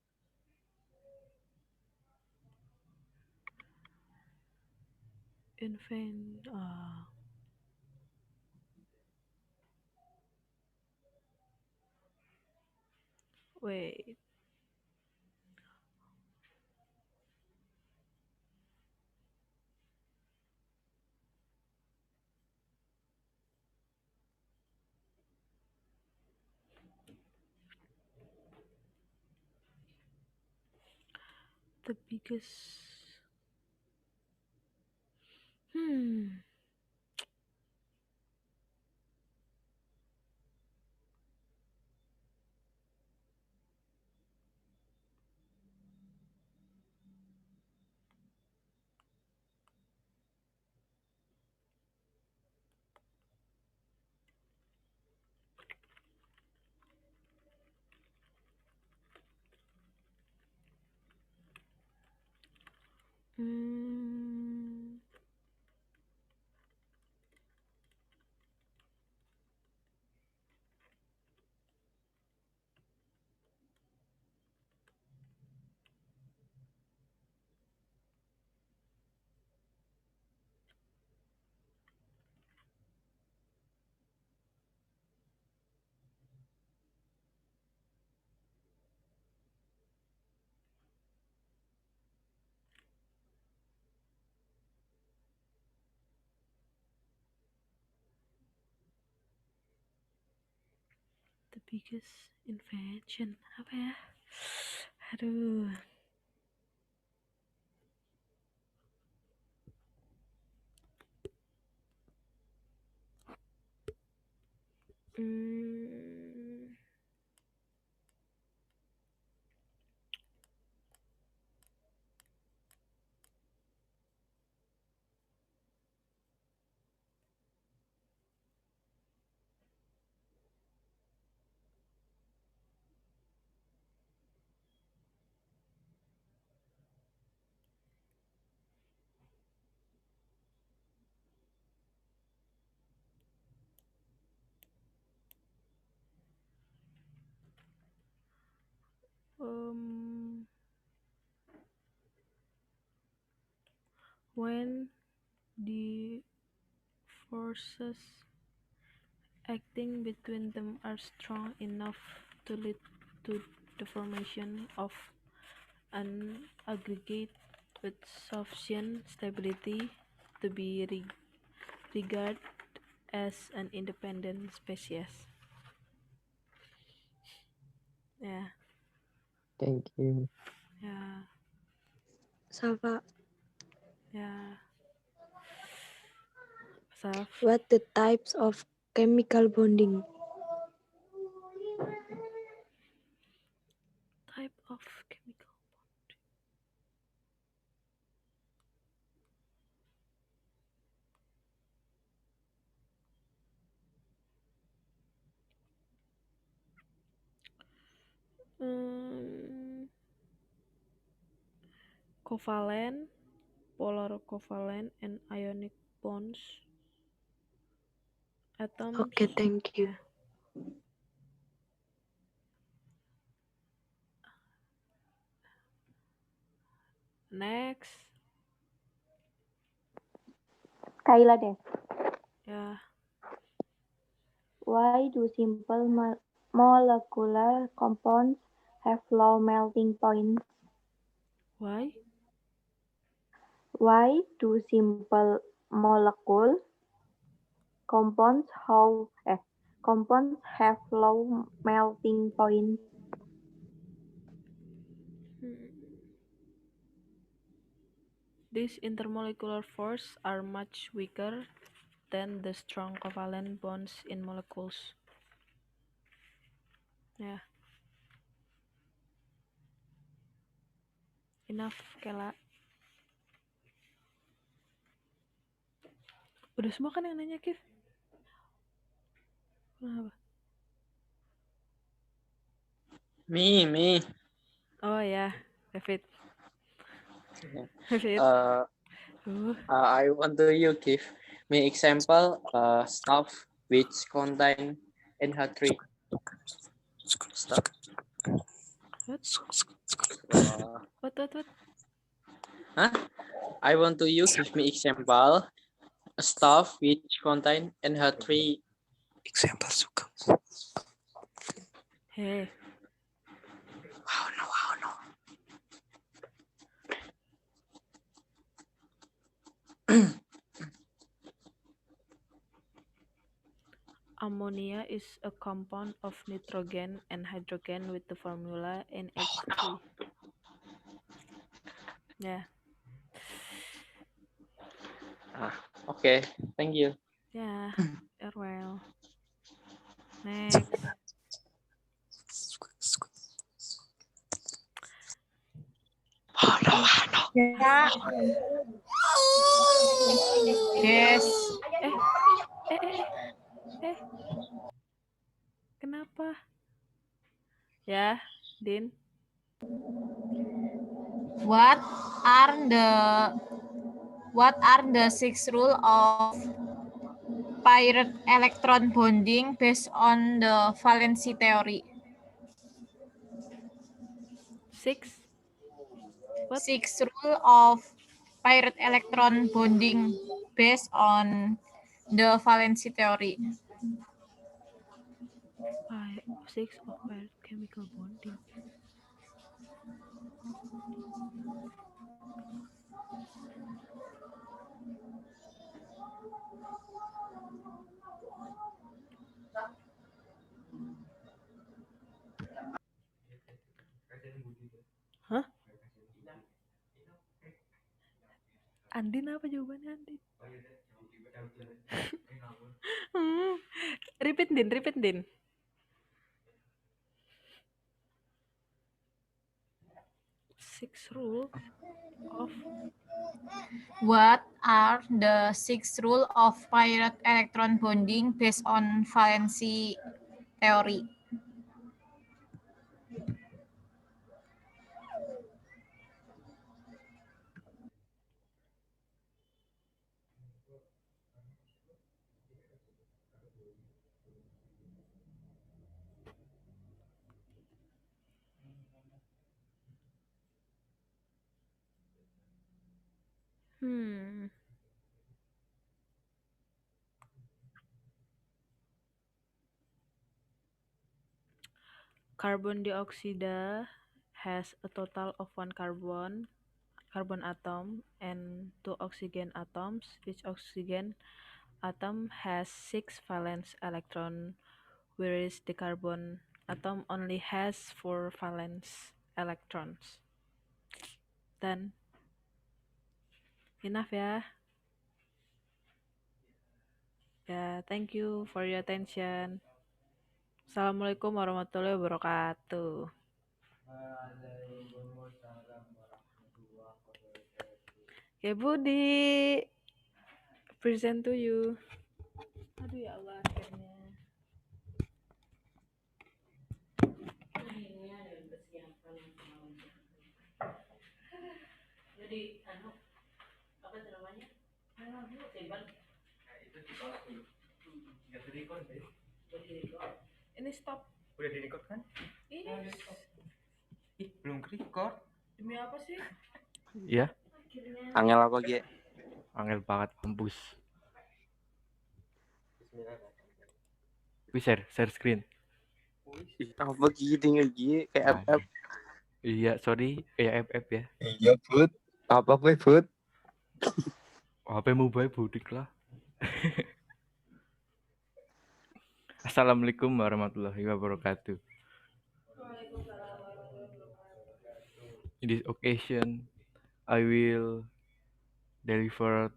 Invent. Wait. The biggest. The biggest invention apa ya? Aduh. when the forces acting between them are strong enough to lead to the formation of an aggregate with sufficient stability to be regarded as an independent species. Yeah, Thank you. yeah, Safa, yeah. Saf, what the types of chemical bonding? type of chemical. Covalent, polar covalent, and ionic bonds. Atoms. Okay, thank you. Yeah. Next. Kaila deh. Yeah. Why do simple molecular compounds have low melting points? Why? Why do simple molecule compounds have low melting points? These intermolecular forces are much weaker than the strong covalent bonds in molecules. Yeah. Enough, Kela. Udah semua kan yang nanya, Kif? Kenapa? Me. Oh ya, David. Yeah. David. I want to you give me example stuff which contain NH3. Stuff. What? What? Huh? I want to you give me example stuff which contain NH3. Example suka. Hey. How no. Ammonia is a compound of nitrogen and hydrogen with the formula NH3. Yeah. Okay, thank you. Yeah, you're well. Next. Ya. Yes. Kenapa? Ya, Din. What are the 6 rules of paired electron bonding based on the valency theory? 6? What? 6 rules of paired electron bonding based on the valency theory. 6 of paired chemical bonding. Hah? Andin apa jawabannya Andin? Repeat Din. Six rule of What are the 6 rules of paired electron bonding based on valency theory? Hmm. Carbon dioxide has a total of one carbon atom and two oxygen atoms. Each oxygen atom has 6 valence electrons, whereas the carbon atom only has 4 valence electrons. Dan enough ya. Ya, thank you for your attention. Assalamualaikum warahmatullahi wabarakatuh. Ya Budi, present to you. Aduh ya Allah, akhirnya. Jadi, apa namanya? Simpan. Nggak di-record ya? Ini stop. Udah di-record kan? Iya. Ih, belum record. Demi apa sih? Iya. Angel apa Ge? Angel banget mampus. Wih, share screen. Ih, apa gini Ge? Kayak FF. Iya, sorry. Ya FF ya. Iya, Bud. Apa gue, Bud? HP-mu baik budik lah. Assalamualaikum warahmatullahi wabarakatuh. In this occasion, I will deliver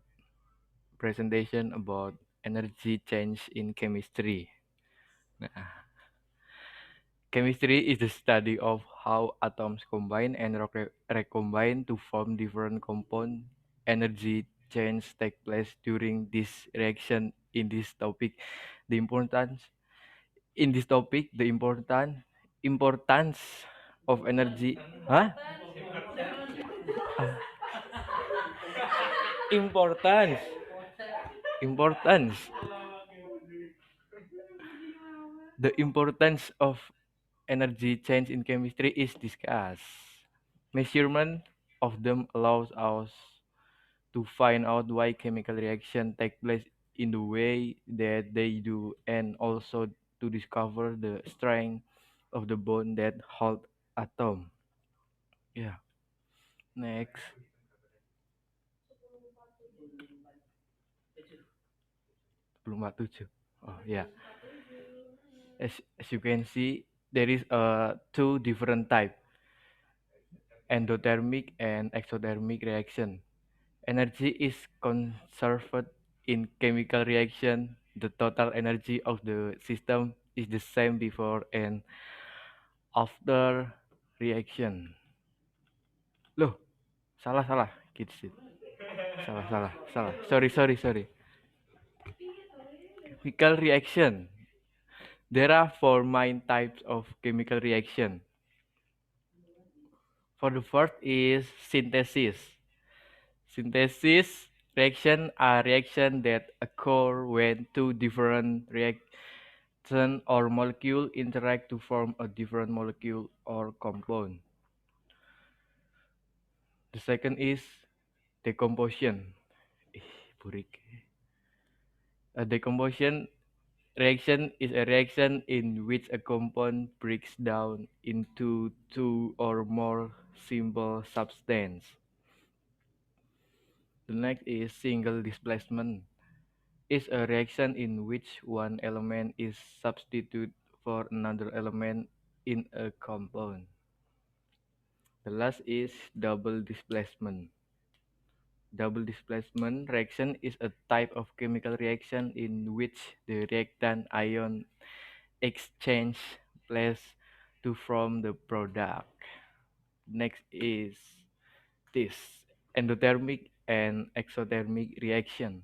presentation about energy change in chemistry. Nah, chemistry is the study of how atoms combine and recombine to form different compounds. Energy change take place during this reaction. In this topic, the importance importance of energy, huh? Importance the importance of energy change in chemistry is discussed. Measurement of them allows us to find out why chemical reaction take place in the way that they do, and also to discover the strength of the bond that hold atom. Yeah. Next. Belum 47. Oh yeah. As you can see, there is two different type, endothermic and exothermic reaction. Energy is conserved in chemical reaction. The total energy of the system is the same before and after reaction. Loh, salah. Kids it. Salah. Sorry. Chemical reaction. There are four main types of chemical reaction. For the first is synthesis. Synthesis reaction are reaction that occur when two different reaction or molecule interact to form a different molecule or compound. The second is decomposition. Burik. A decomposition reaction is a reaction in which a compound breaks down into two or more simple substances. The next is single displacement. Is a reaction in which one element is substituted for another element in a compound. The last is double displacement. Double displacement reaction is a type of chemical reaction in which the reactant ion exchange place to form the product. Next is this endothermic and exothermic reaction.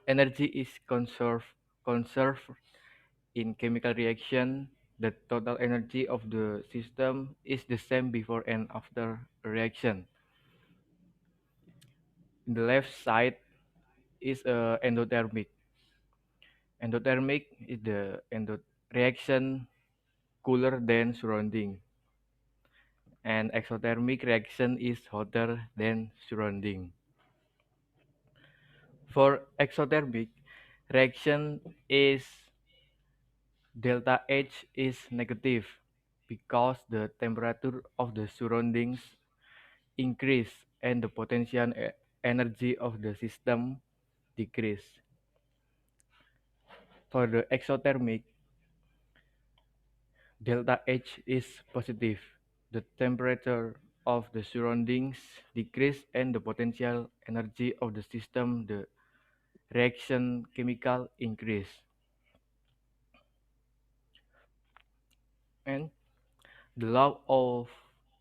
Energy is conserved in chemical reaction. The total energy of the system is the same before and after a reaction. In the left side is endothermic. Endothermic is the reaction cooler than surrounding. An exothermic reaction is hotter than surrounding. For exothermic reaction is delta H is negative because the temperature of the surroundings increase and the potential energy of the system decrease. For the exothermic, delta H is positive. The temperature of the surroundings decrease and the potential energy of the system, the reaction chemical increase. And the law of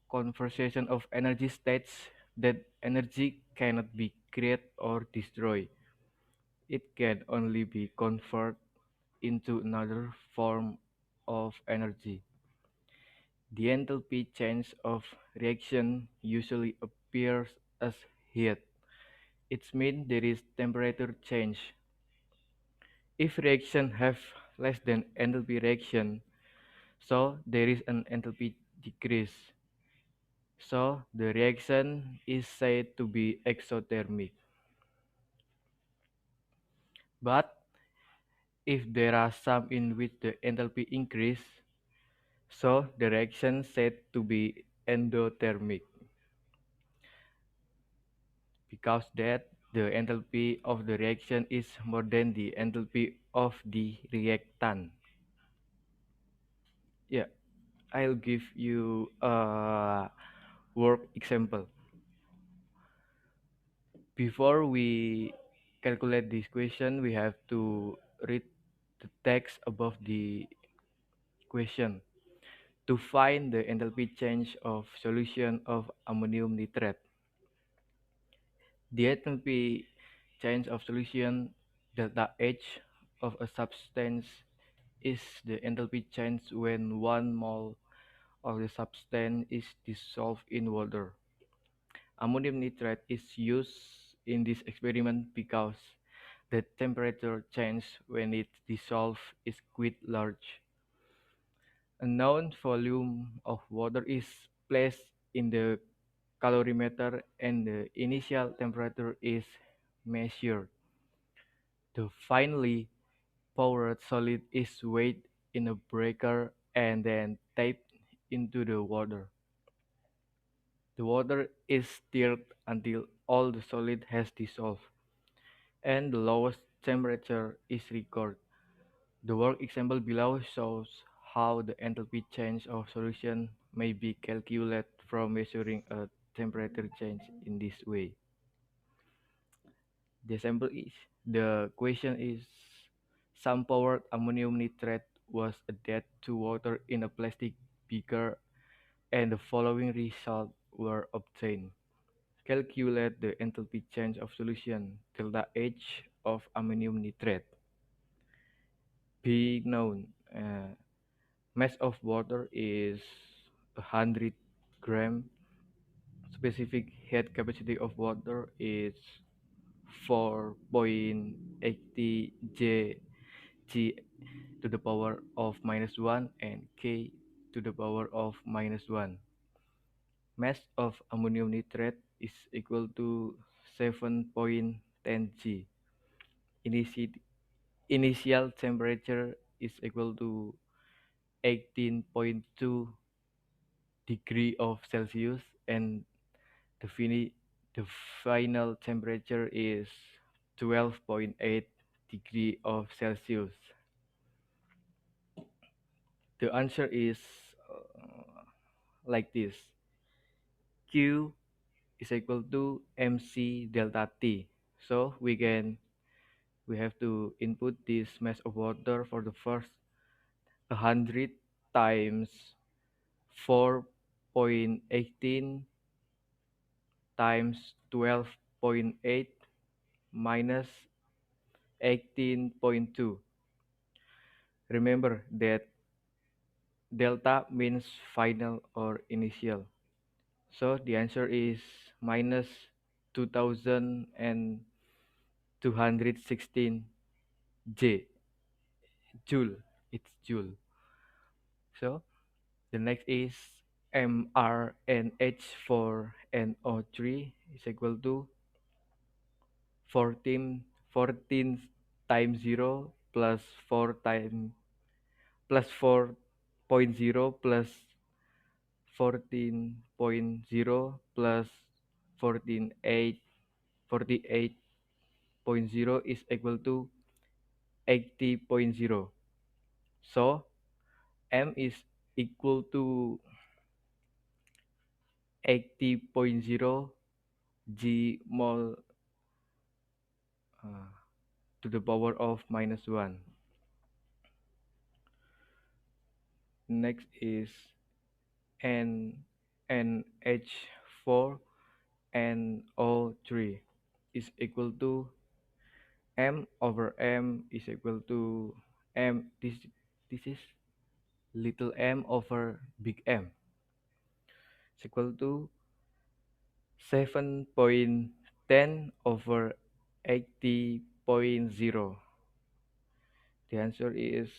conservation of energy states that energy cannot be created or destroyed. It can only be converted into another form of energy. The enthalpy change of reaction usually appears as heat. It means there is temperature change. If reaction have less than enthalpy reaction, so there is an enthalpy decrease. So the reaction is said to be exothermic. But if there are some in which the enthalpy increase, so the reaction said to be endothermic. Because that the enthalpy of the reaction is more than the enthalpy of the reactant. Yeah, I'll give you a work example. Before we calculate this question, we have to read the text above the question to find the enthalpy change of solution of ammonium nitrate. The enthalpy change of solution delta H of a substance is the enthalpy change when 1 mole of the substance is dissolved in water. Ammonium nitrate is used in this experiment because the temperature change when it dissolves is quite large. A known volume of water is placed in the calorimeter and the initial temperature is measured. The finally poured solid is weighed in a breaker and then tapped into the water. The water is stirred until all the solid has dissolved, and the lowest temperature is recorded. The work example below shows how the enthalpy change of solution may be calculated from measuring a temperature change in this way. The question is some poured ammonium nitrate was added to water in a plastic beaker and the following results were obtained. Calculate the enthalpy change of solution delta H of ammonium nitrate. Be known, mass of water is 100 gram. Specific head capacity of water is 4.80 J G to the power of minus 1 and K to the power of minus 1. Mass of ammonium nitrate is equal to 7.10 G. Initial temperature is equal to 18.2 degree of Celsius and the, the final temperature is 12.8 degree of Celsius. The answer is like this. Q is equal to mc delta T. So we have to input this mass of water for the first 100 times 4.18 times 12.8 minus 18.2. Remember that delta means final or initial. So the answer is minus 2216 J. Joule. It's Joule. So the next is mRNH4NO3 is equal to 14 times 0 plus 4 times plus 4.0 plus 14.0 plus 48.0 is equal to 80.0. So M is equal to 80.0 G mole uh, to the power of minus 1. Next is N NH4 NO3 is equal to M over M is equal to M. This is little m over big M is equal to 7.10 over 80.0. The answer is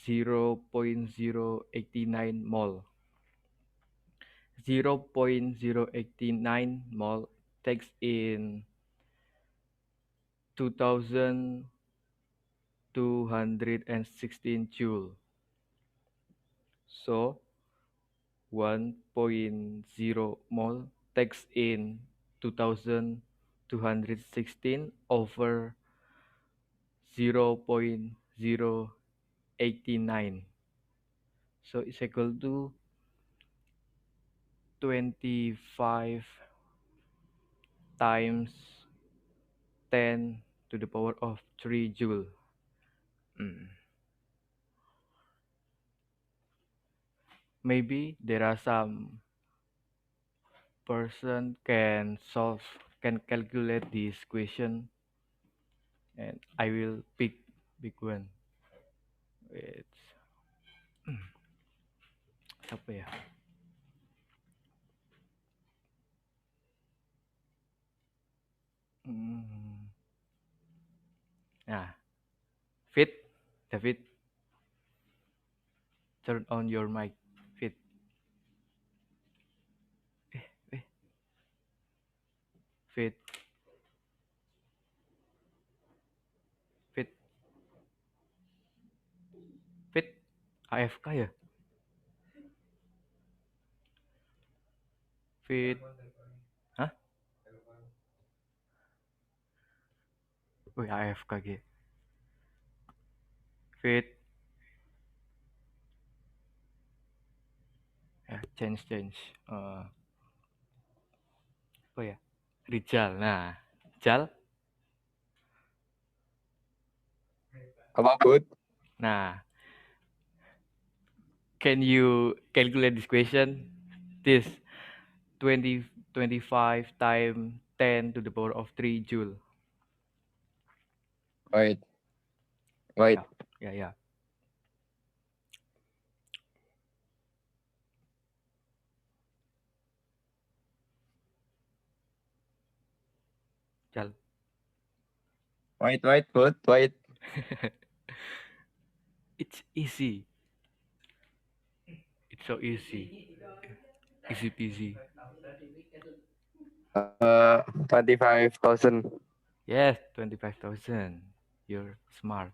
0.089 mole. 0.089 mole takes in 2216 joule. So 1.0 mole takes in 2216 over 0.089. So it's equal to 25 times 10 to the power of 3 joule. Maybe there are some person can calculate this question, and I will pick one. Wait, siapa ya? Nah, Fit, David, turn on your mic, Fit. Eh, Fit, Fit, Fit, AFK ya? Fit, hah? Wih, AFK gitu. Fit, ya change. Apa ya? Rijal, nah, Jal, Apa Bud? nah, can you calculate this question? This 25 times 10 to the power of 3 joule. Wait. Yeah. Jal. Wait, Bud, wait. It's easy. It's so easy. Easy peasy. 25,000. Yes, 25,000. You're smart.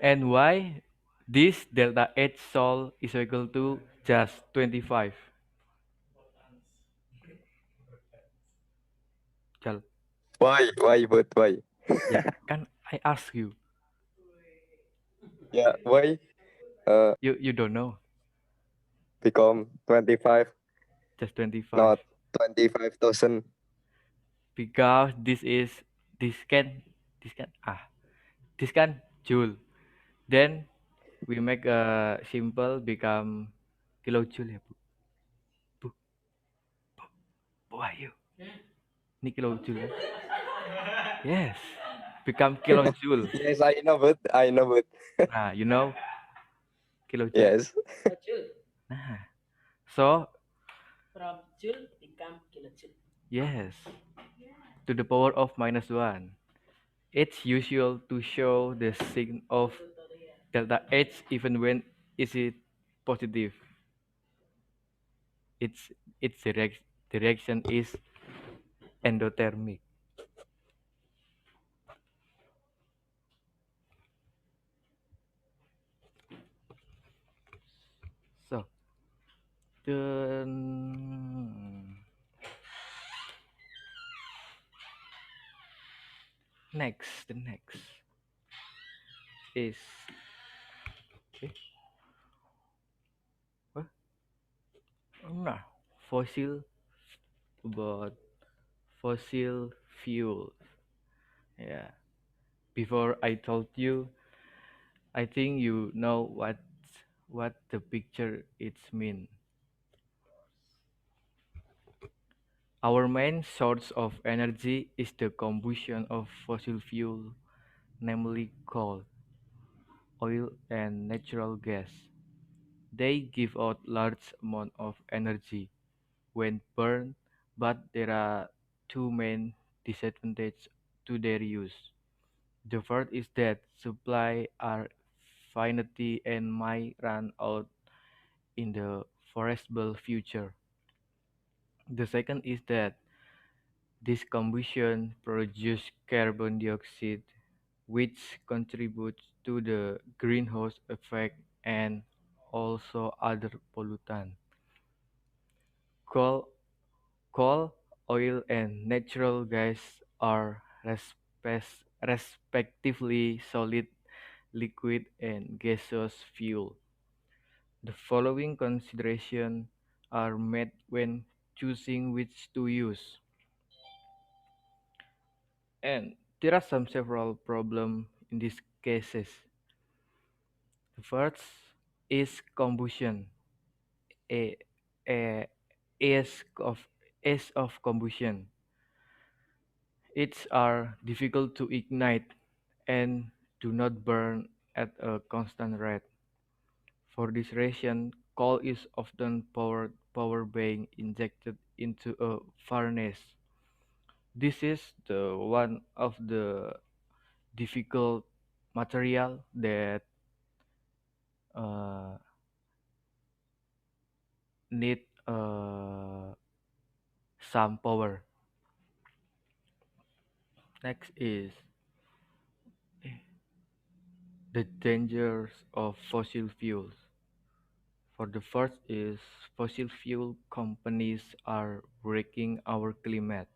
And why this delta H sol is equal to just 25? Jal. Why, Bud, why? Ya, kan I ask you. Yeah, why? You don't know. Become 25, Just 25. not 25,000. Because this can joule. Then we make a simple become kilojoule ya, Bu. Bu Ayu. Ini kilojoule. Yes. Become kilojoule. Yes, I know, Bud. Nah, you know kilojoule. Yes. Nah. So, From joule become kilojoule. yes. To the power of minus 1. It's usual to show the sign of delta H even when is it positive. Its direction is endothermic. So then the next is okay. What? Nah, fossil about fossil fuel. Yeah. Before I told you, I think you know what the picture it's mean. Our main source of energy is the combustion of fossil fuel, namely coal, oil, and natural gas. They give out large amount of energy when burned, but there are two main disadvantages to their use. The first is that supply are finite and might run out in the foreseeable future. The second is that this combustion produces carbon dioxide, which contributes to the greenhouse effect and also other pollutants. Coal, coal, oil, and natural gas are respectively solid, liquid, and gaseous fuel. The following considerations are made when choosing which to use. And there are some several problems in these cases. The first is combustion. A, a is of combustion. It's are difficult to ignite and do not burn at a constant rate. For this reason, coal is often power being injected into a furnace. This is the one of the difficult material that uh, need some power. Next is the dangers of fossil fuels. For the first is fossil fuel companies are breaking our climate.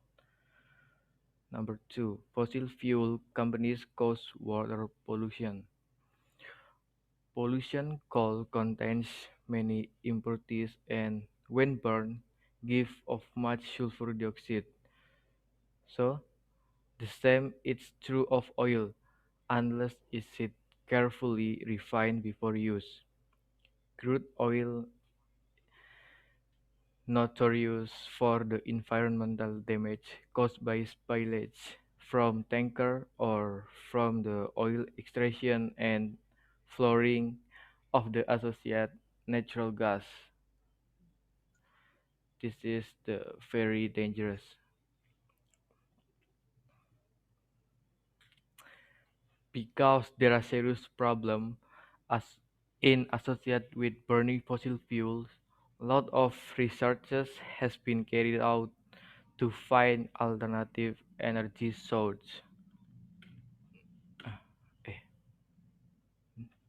Number two, fossil fuel companies cause water pollution. Pollution coal contains many impurities and when burned give off much sulfur dioxide. So the same is true of oil unless it is carefully refined before use. Crude oil notorious for the environmental damage caused by spillage from tanker or from the oil extraction and flouring of the associated natural gas. This is the very dangerous because there are serious problems as in associated with burning fossil fuels. A lot of researches has been carried out to find alternative energy sources. Eh,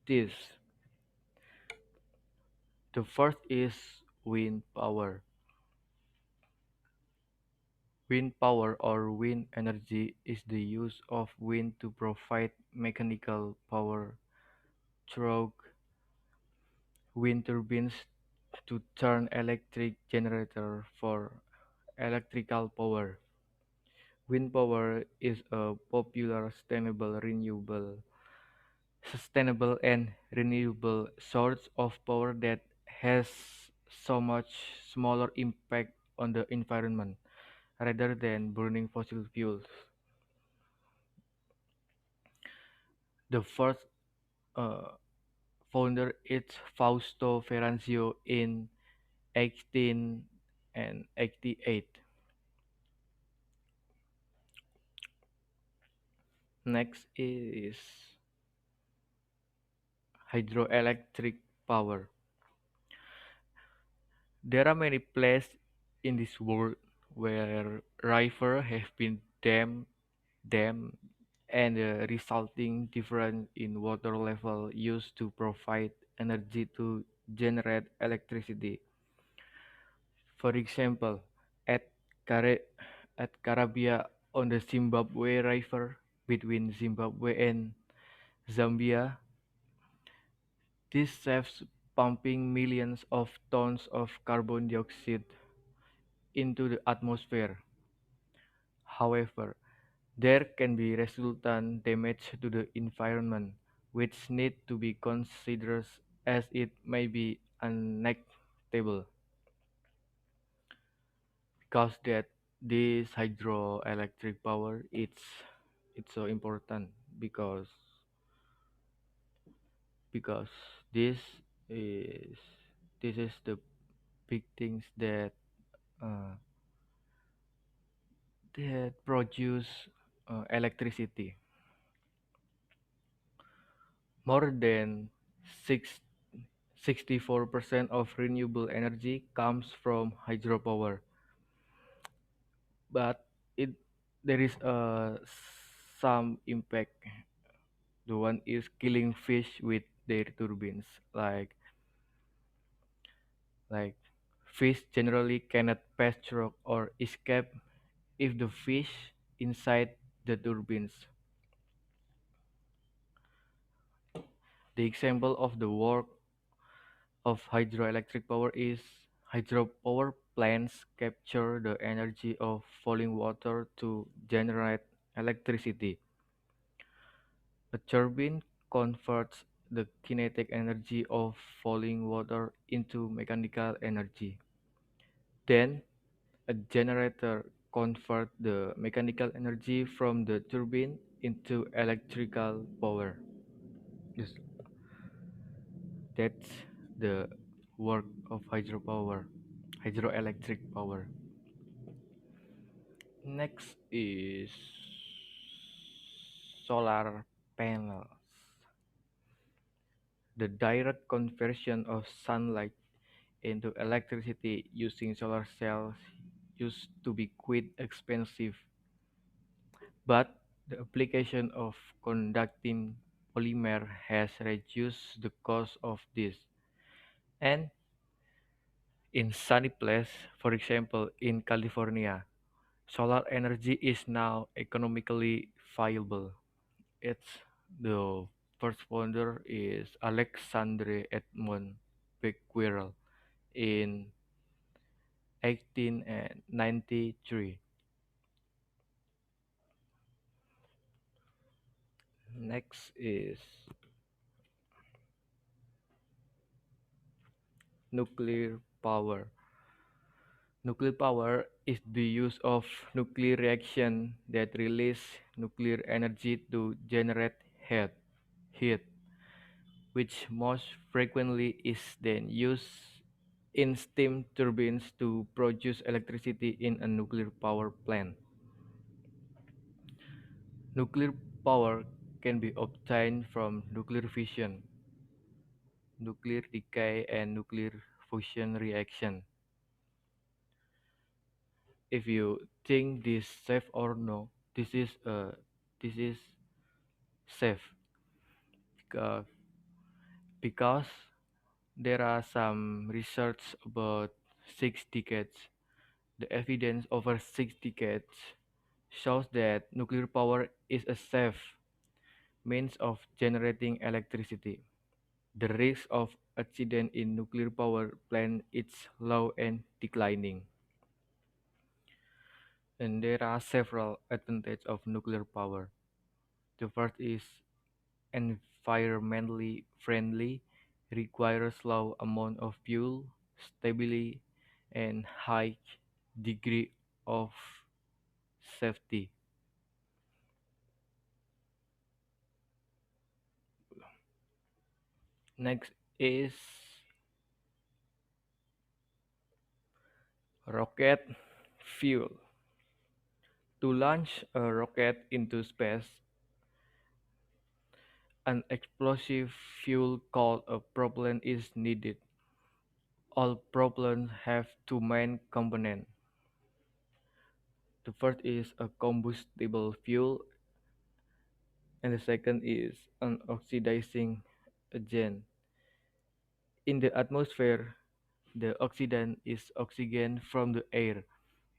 This the first is wind power. Wind power or wind energy is the use of wind to provide mechanical power through wind turbines to turn electric generator for electrical power. Wind power is a popular sustainable and renewable source of power that has so much smaller impact on the environment rather than burning fossil fuels. The first uh, founder is Fausto Ferranzio in 1888. Next is hydroelectric power. There are many places in this world where rivers have been dammed and the resulting difference in water level used to provide energy to generate electricity. For example, at Kare- at Karabia on the Zimbabwe River between Zimbabwe and Zambia, this saves pumping millions of tons of carbon dioxide into the atmosphere. However, there can be resultant damage to the environment, which need to be considered as it may be unacceptable. Because that this hydroelectric power it's so important because because this is this is the big things uh, that produce electricity. More than six 64% of renewable energy comes from hydropower, but it there is some impact. The one is killing fish with their turbines. Like fish generally cannot pass through or escape if the fish inside the turbines. The example of the work of hydroelectric power is hydropower plants capture the energy of falling water to generate electricity. A turbine converts the kinetic energy of falling water into mechanical energy. Then, a generator converts the mechanical energy from the turbine into electrical power. Yes, that's the work of hydropower, hydroelectric power. Next is solar panels. The direct conversion of sunlight into electricity using solar cells used to be quite expensive, but the application of conducting polymer has reduced the cost of this. And in sunny places, for example in California, solar energy is now economically viable. It's the first founder is Alexandre Edmond Becquerel in 1893. Next is nuclear power. Nuclear power is the use of nuclear reaction that release nuclear energy to generate heat, which most frequently is then used in steam turbines to produce electricity in a nuclear power plant. Nuclear power can be obtained from nuclear fission, nuclear decay, and nuclear fusion reaction. If you think this safe or no, this is safe because, because there are some research about 6 decades. The evidence over 6 decades shows that nuclear power is a safe means of generating electricity. The risk of accident in nuclear power plant is low and declining. And there are several advantages of nuclear power. The first is environmentally friendly, requires low amount of fuel, stability, and high degree of safety. Next is rocket fuel. To launch a rocket into space, an explosive fuel called a propellant is needed. All propellants have two main components. The first is a combustible fuel, and the second is an oxidizing agent. In the atmosphere, the oxidant is oxygen from the air,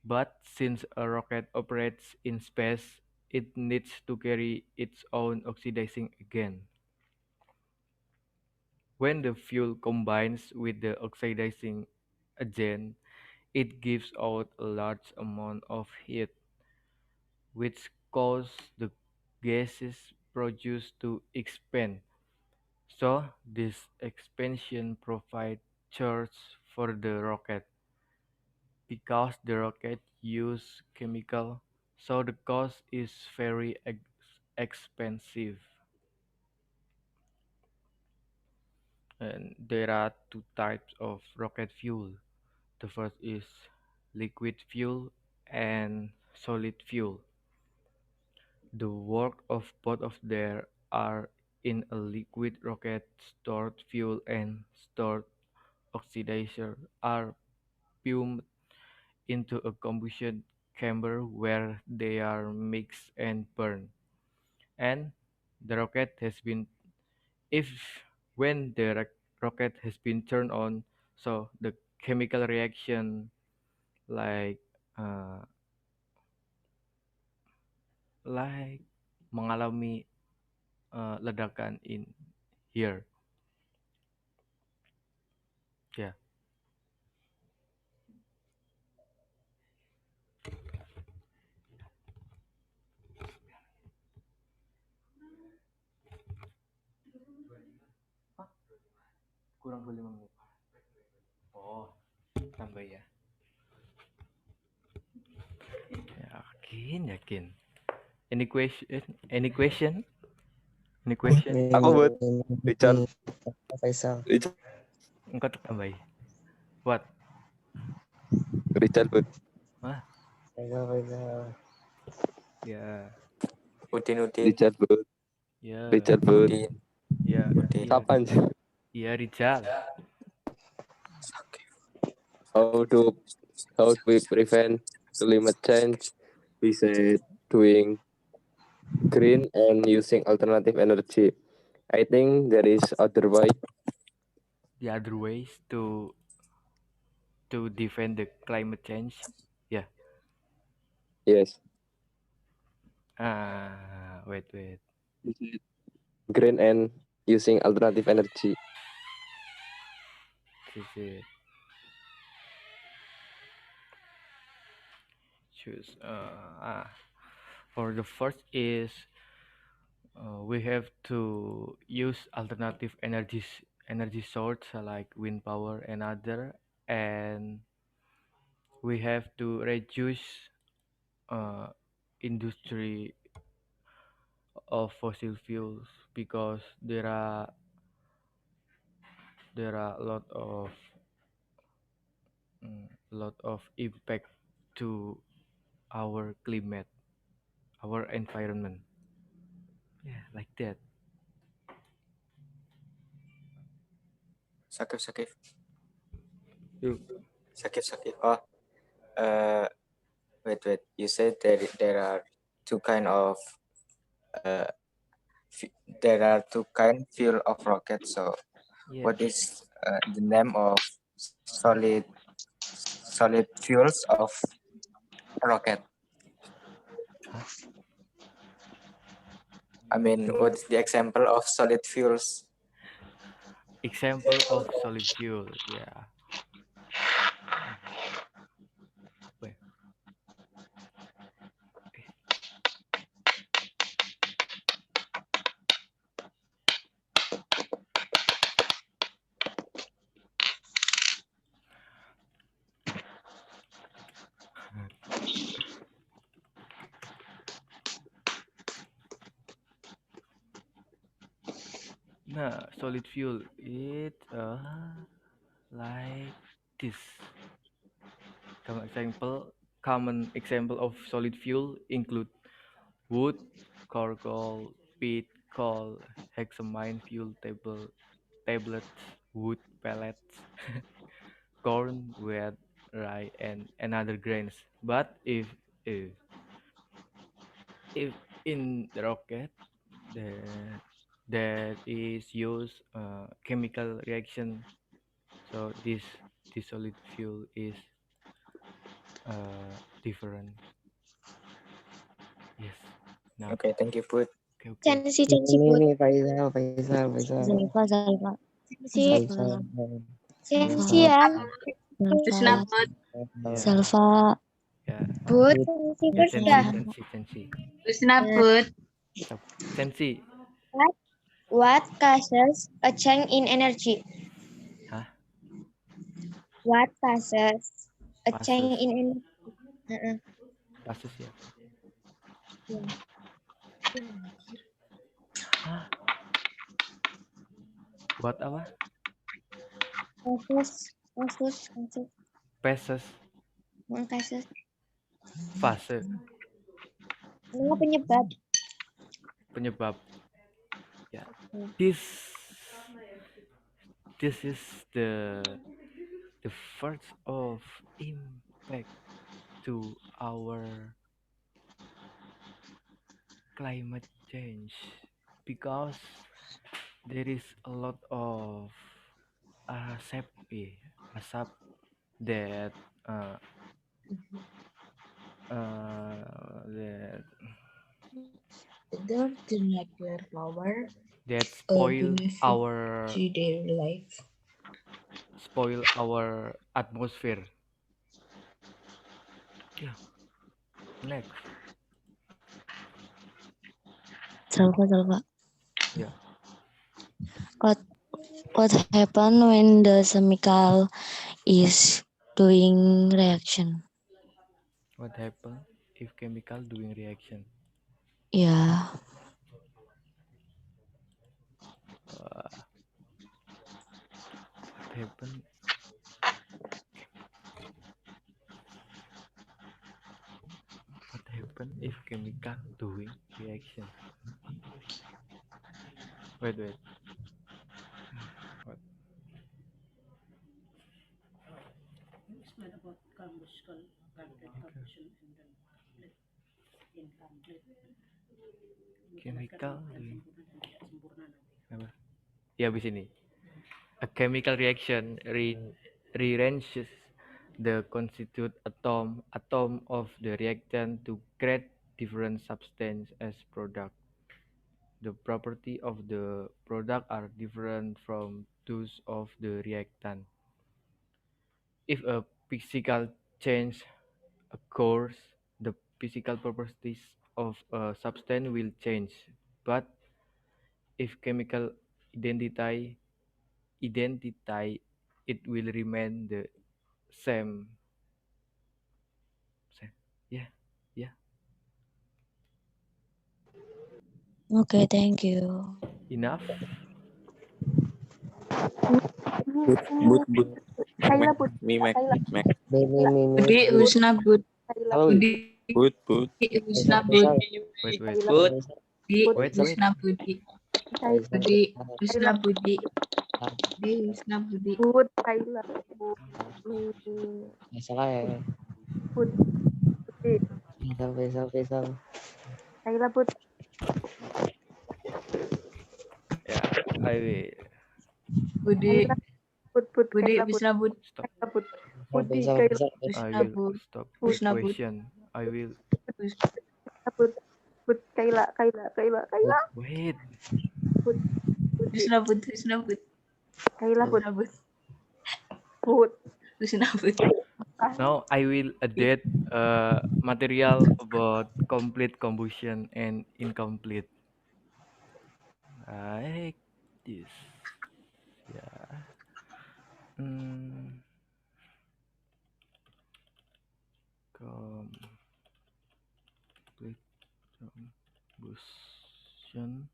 but since a rocket operates in space, it needs to carry its own oxidizing agent. When the fuel combines with the oxidizing agent, it gives out a large amount of heat, which causes the gases produced to expand. So, this expansion provides charge for the rocket. Because the rocket uses chemical, so the cost is very expensive. And there are two types of rocket fuel. The first is liquid fuel and solid fuel. The work of both of them are in a liquid rocket. Stored fuel and stored oxidizer are pumped into a combustion chamber where they are mixed and burned. And the rocket has been, if when the rocket has been turned on, so the chemical reaction like uh, like mengalami ledakan in here. Ya, kurang 25 menit. Oh, tambah ya. Yakin, yakin. Any question? Any question? Any question? Aku buat Richard. Faisal. Richard. Engkau tambah. What? Richard buat. Hah? Faisal. Ya. Udin. Richard buat. Ya. Richard buat. Ya. Udin. Kapan sih? Iya, Rizal. How do we prevent climate change? We said doing green and using alternative energy. I think there is other way. The other ways to defend the climate change. Yeah. Yes. Wait. We said green and using alternative energy. This is choose. For the first is we have to use alternative energy source like wind power and other, and we have to reduce uh, industry of fossil fuels because there are a lot of impact to our climate, our environment. Yeah, like that. Sakif. You Sakif. Oh, wait. You said there are two kind of uh, there are two kind fuel of rocket. So, yeah. what is the name of solid fuels of rocket? I mean, what is the example of solid fuels? Example of solid fuel. Yeah. Wait. Nah, solid fuel it like this. Common example of solid fuel include wood, charcoal, peat, coal, hexamine fuel tablets, wood pellets. corn, wheat, rye, and another grains. But if in the rocket that that is used chemical reaction, so this solid fuel is different. Yes. Now. Okay, thank you, Bud. Okay. Sensi put. Ini Faisal. Zalfa. Sensi. Faisal. Sensi Zalfa. ya. Krishna Zalfa. Bud. Yeah. Zalfa. Yeah. Bud. Bud. Sensi Yeah. first ya. Sensi. Krishna Nah, Bud. Sensi. what causes a change in energy? Hah? What causes a change Pasus. in energy? Uh-uh. Pasus siapa? Yeah. Hah? Buat apa? Kasus. Peses. Kasus. Fase. Ini penyebab. Penyebab. Ya. Hmm. This is the first of impact to our climate change because there is a lot of asap that uh, that The nuclear power spoil benefit our to their life. atmosphere. Yeah. Next. Zalfa. Yeah. What happen when the chemical is doing reaction? What happen if chemical doing reaction? Yeah. What happen? What happen if chemical doing reaction? Wait. What? It's not about combustion, complete combustion and then incomplete. Chemical doing Tidak sempurna nanti. apa? Ya habis ini. A chemical reaction rearranges the constituent atom of the reactant to create different substance as product. The property of the product are different from those of the reactant. If a physical change occurs, the physical properties of a substance will change, but if chemical identity identity it will remain the same. Yeah. Okay, thank you. Enough. But Kayla put. me Mac Kayla. Mac. Budi, Krishna Bud. Kayla. Halo. Budi, But Krishna Faisal. Bud. Wait. Kayla. Bud. Budi, Wait. Krishna Budi. Kayla. Budi, Krishna Kayla. Budi. Budi, Krishna Budi. Put. Kayla. Put. Salah ya. Put. Faisal. Kayla put. Yeah, I will Budi, Kayla. Put. Budi, Kayla put. Krishna Bud. stop. Kayla put. Putih. Faisal. Kayla. I Krishna will Bud. stop the Krishna Bud. question. I will Put. Put. Kayla. wait. Put. Putih. Krishna Bud. Krishna Bud. Kayla put. Krishna Bud. Put. Krishna Bud. Now I will add material about complete combustion and incomplete. Like this. Yeah. Complete combustion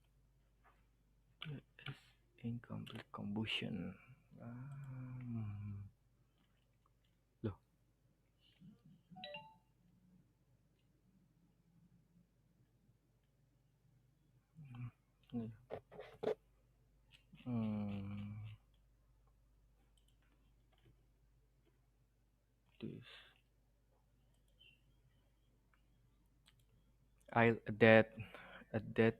is incomplete combustion. Loh. I'll add that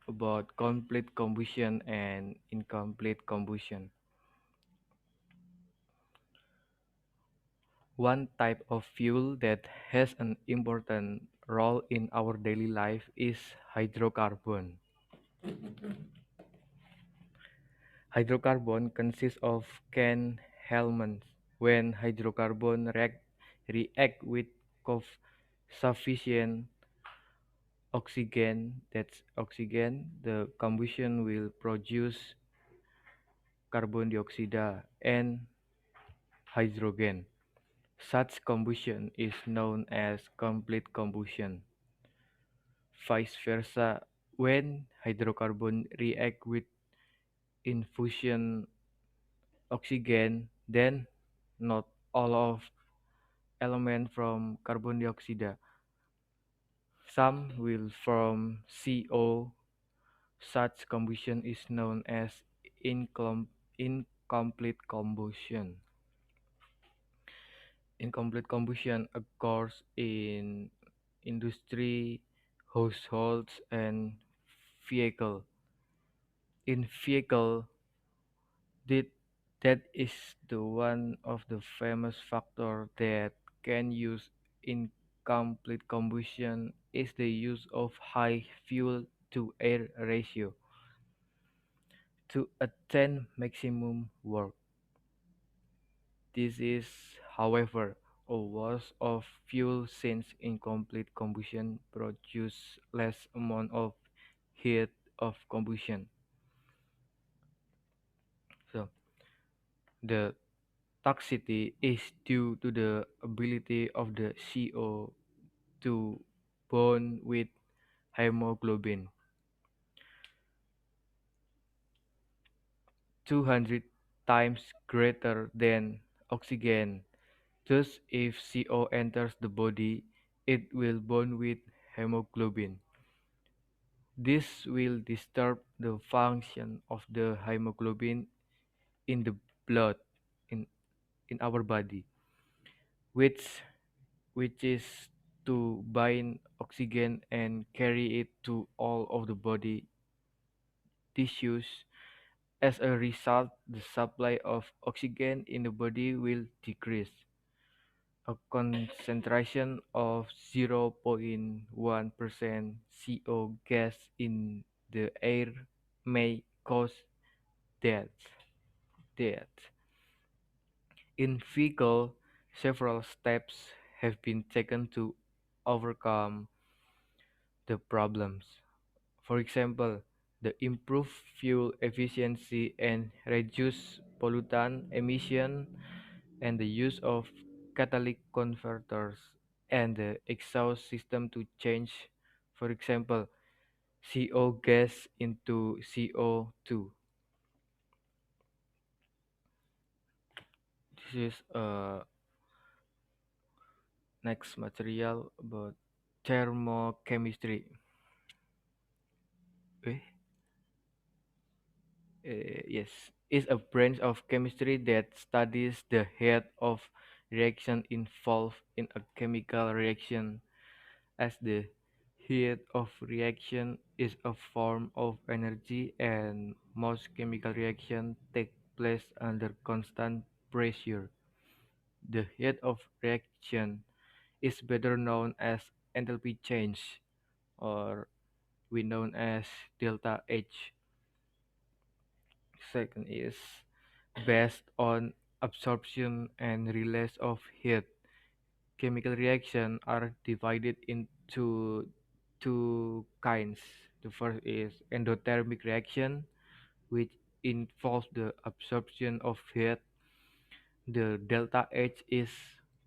about complete combustion and incomplete combustion. One type of fuel that has an important role in our daily life is hydrocarbon. Hydrocarbon consists of can elements. When hydrocarbon react with sufficient oxygen, that's oxygen, the combustion will produce carbon dioxide and hydrogen. Such combustion is known as complete combustion. Vice versa, when hydrocarbon react with infusion oxygen, then not all of element from carbon dioxide. Some will from CO. Such combustion is known as incomplete combustion. Incomplete combustion occurs in industry, households, and vehicle. In vehicle, that that is the one of the famous factor that can use incomplete combustion is the use of high fuel to air ratio to attain maximum work. This is, however, a waste of fuel since incomplete combustion produce less amount of heat of combustion. So the toxicity is due to the ability of the CO to bond with hemoglobin 200 times greater than oxygen. Thus, if CO enters the body, it will bond with hemoglobin. This will disturb the function of the hemoglobin in the blood in, in our body, which which is to bind oxygen and carry it to all of the body tissues. As a result, the supply of oxygen in the body will decrease. A concentration of 0.1% CO gas in the air may cause death. Death. In vehicle, several steps have been taken to overcome the problems. For example, the improved fuel efficiency and reduce pollutant emission and the use of catalytic converters and the exhaust system to change, for example, CO gas into CO2. This is next material about thermochemistry. Eh? Yes, is a branch of chemistry that studies the head of reaction involved in a chemical reaction, as the heat of reaction is a form of energy and most chemical reactions take place under constant pressure. The heat of reaction is better known as enthalpy change, or we known as delta H. Second is based on absorption and release of heat. Chemical reactions are divided into two kinds. The first is endothermic reaction, which involves the absorption of heat. The delta H is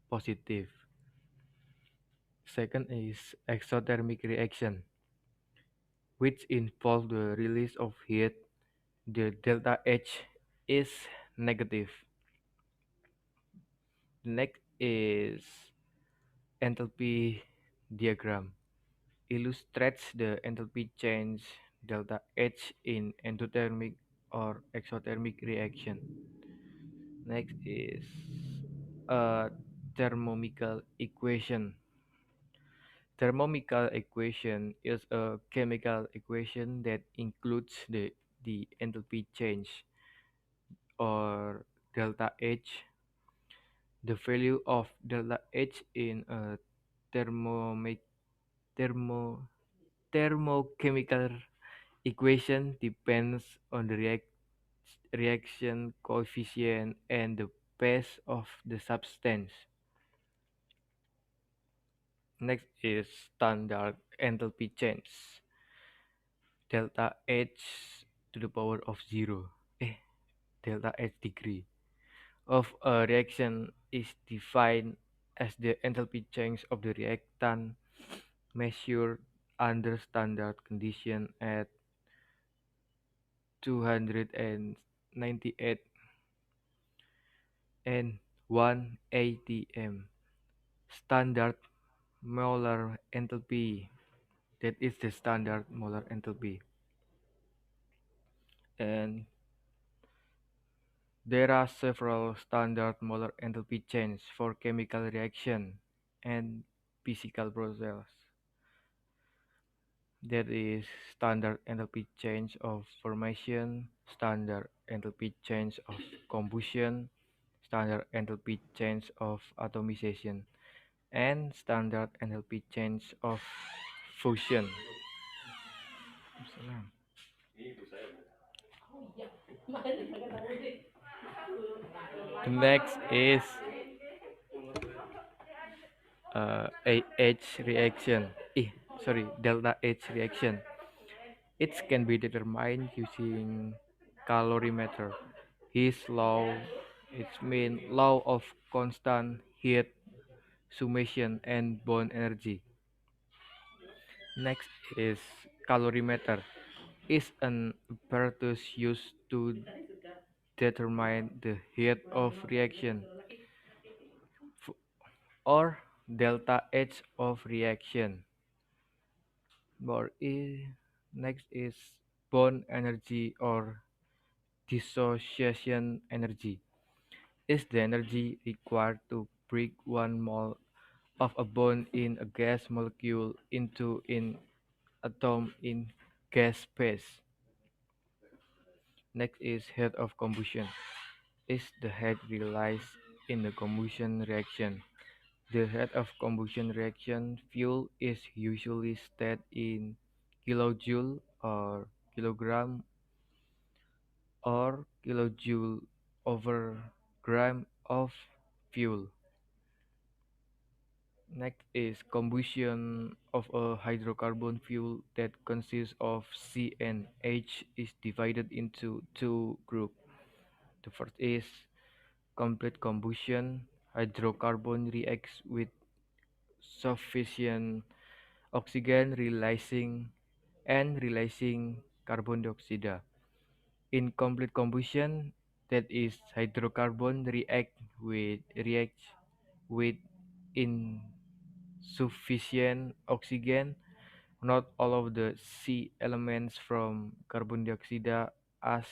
positive. Second is exothermic reaction, which involves the release of heat. The delta H is negative. The next is enthalpy diagram. Illustrates the enthalpy change delta H in endothermic or exothermic reaction. Next is a thermochemical equation. Thermochemical equation is a chemical equation that includes the enthalpy change or delta H. The value of delta H in a thermo, thermo, thermochemical equation depends on the reaction coefficient and the phase of the substance. Next is standard enthalpy change. Delta H to the power of 0. Delta H degree of a reaction is defined as the enthalpy change of the reactant measured under standard condition at 298 and 1 atm. Standard molar enthalpy, that is the standard molar enthalpy. And there are several standard molar enthalpy changes for chemical reaction and physical process. That is standard enthalpy change of formation, standard enthalpy change of combustion, standard enthalpy change of atomization, and standard enthalpy change of fusion. The next is H reaction. Delta H reaction. It can be determined using calorimeter. His law, its mean law of constant heat summation and bond energy. Next is calorimeter. Is an apparatus used to determine the heat of reaction or delta H of reaction. Or next is bond energy or dissociation energy. Is the energy required to break 1 mole of a bond in a gas molecule into an atom in gas phase. Next is heat of combustion. Is the heat realized in the combustion reaction? The heat of combustion reaction fuel is usually stated in kilojoule or kilogram or kilojoule over gram of fuel. Next is combustion of a hydrocarbon fuel that consists of C and H is divided into two groups. The first is complete combustion. Hydrocarbon reacts with sufficient oxygen releasing carbon dioxide. In complete combustion, that is hydrocarbon reacts with insufficient oxygen. Not all of the C elements from carbon dioxide, as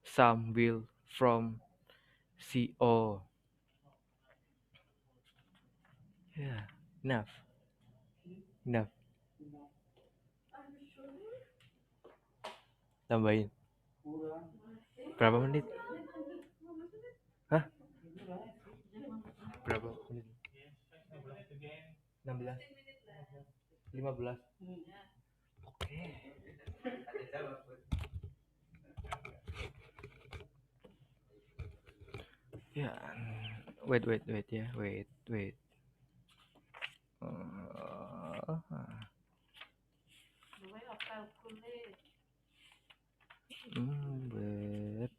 some will from CO. Yeah, enough, enough. Tambahin. Berapa menit? Hah? Berapa menit? 16? 15? Oke. Ya, wait ya, wait. Uh, but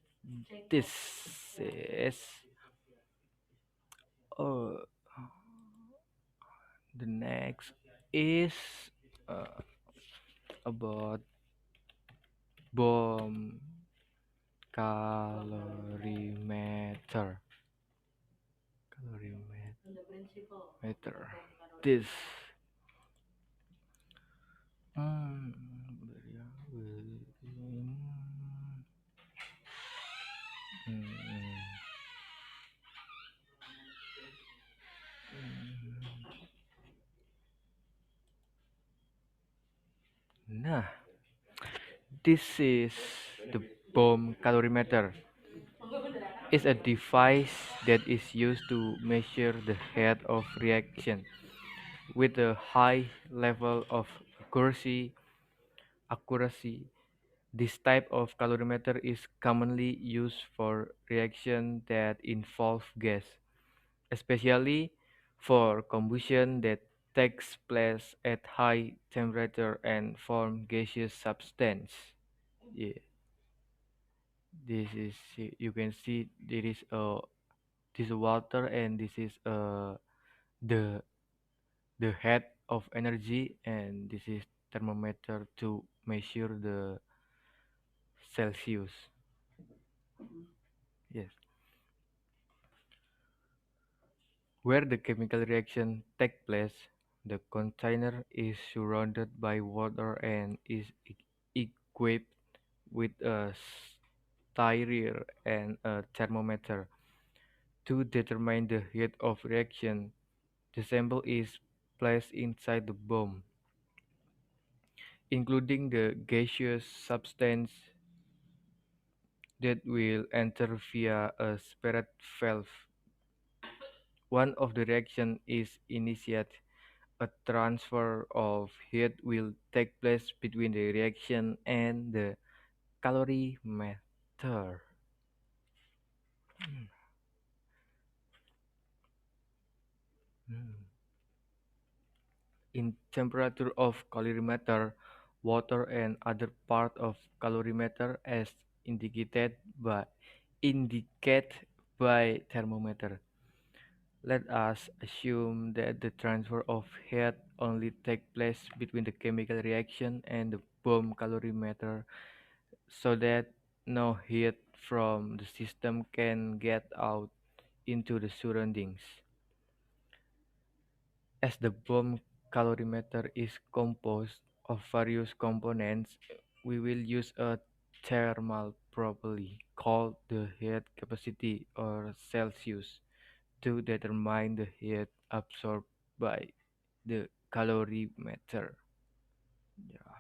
this is uh, the next is uh, about bomb calorimeter. Calorimeter. This. Hmm. Hmm. This is the bomb calorimeter. It's a device that is used to measure the head of reaction with a high level of accuracy. Accuracy. This type of calorimeter is commonly used for reaction that involve gas, especially for combustion that takes place at high temperature and form gaseous substance. Yeah, this is you can see there is this is water and this is the the head of energy and this is thermometer to measure the Celsius. Yes, where the chemical reaction take place, the container is surrounded by water and is equipped with a styrer and a thermometer. To determine the heat of reaction, the sample is placed inside the bomb, including the gaseous substance that will enter via a spirit valve. One of the reaction is initiated. A transfer of heat will take place between the reaction and the calorimeter. Hmm. In temperature of calorimeter, water and other part of calorimeter as indicated by indicate by thermometer. Let us assume that the transfer of heat only take place between the chemical reaction and the bomb calorimeter so that no heat from the system can get out into the surroundings. As the bomb calorimeter is composed of various components, we will use a thermal properly called the heat capacity or Celsius to determine the heat absorbed by the calorimeter. Yeah,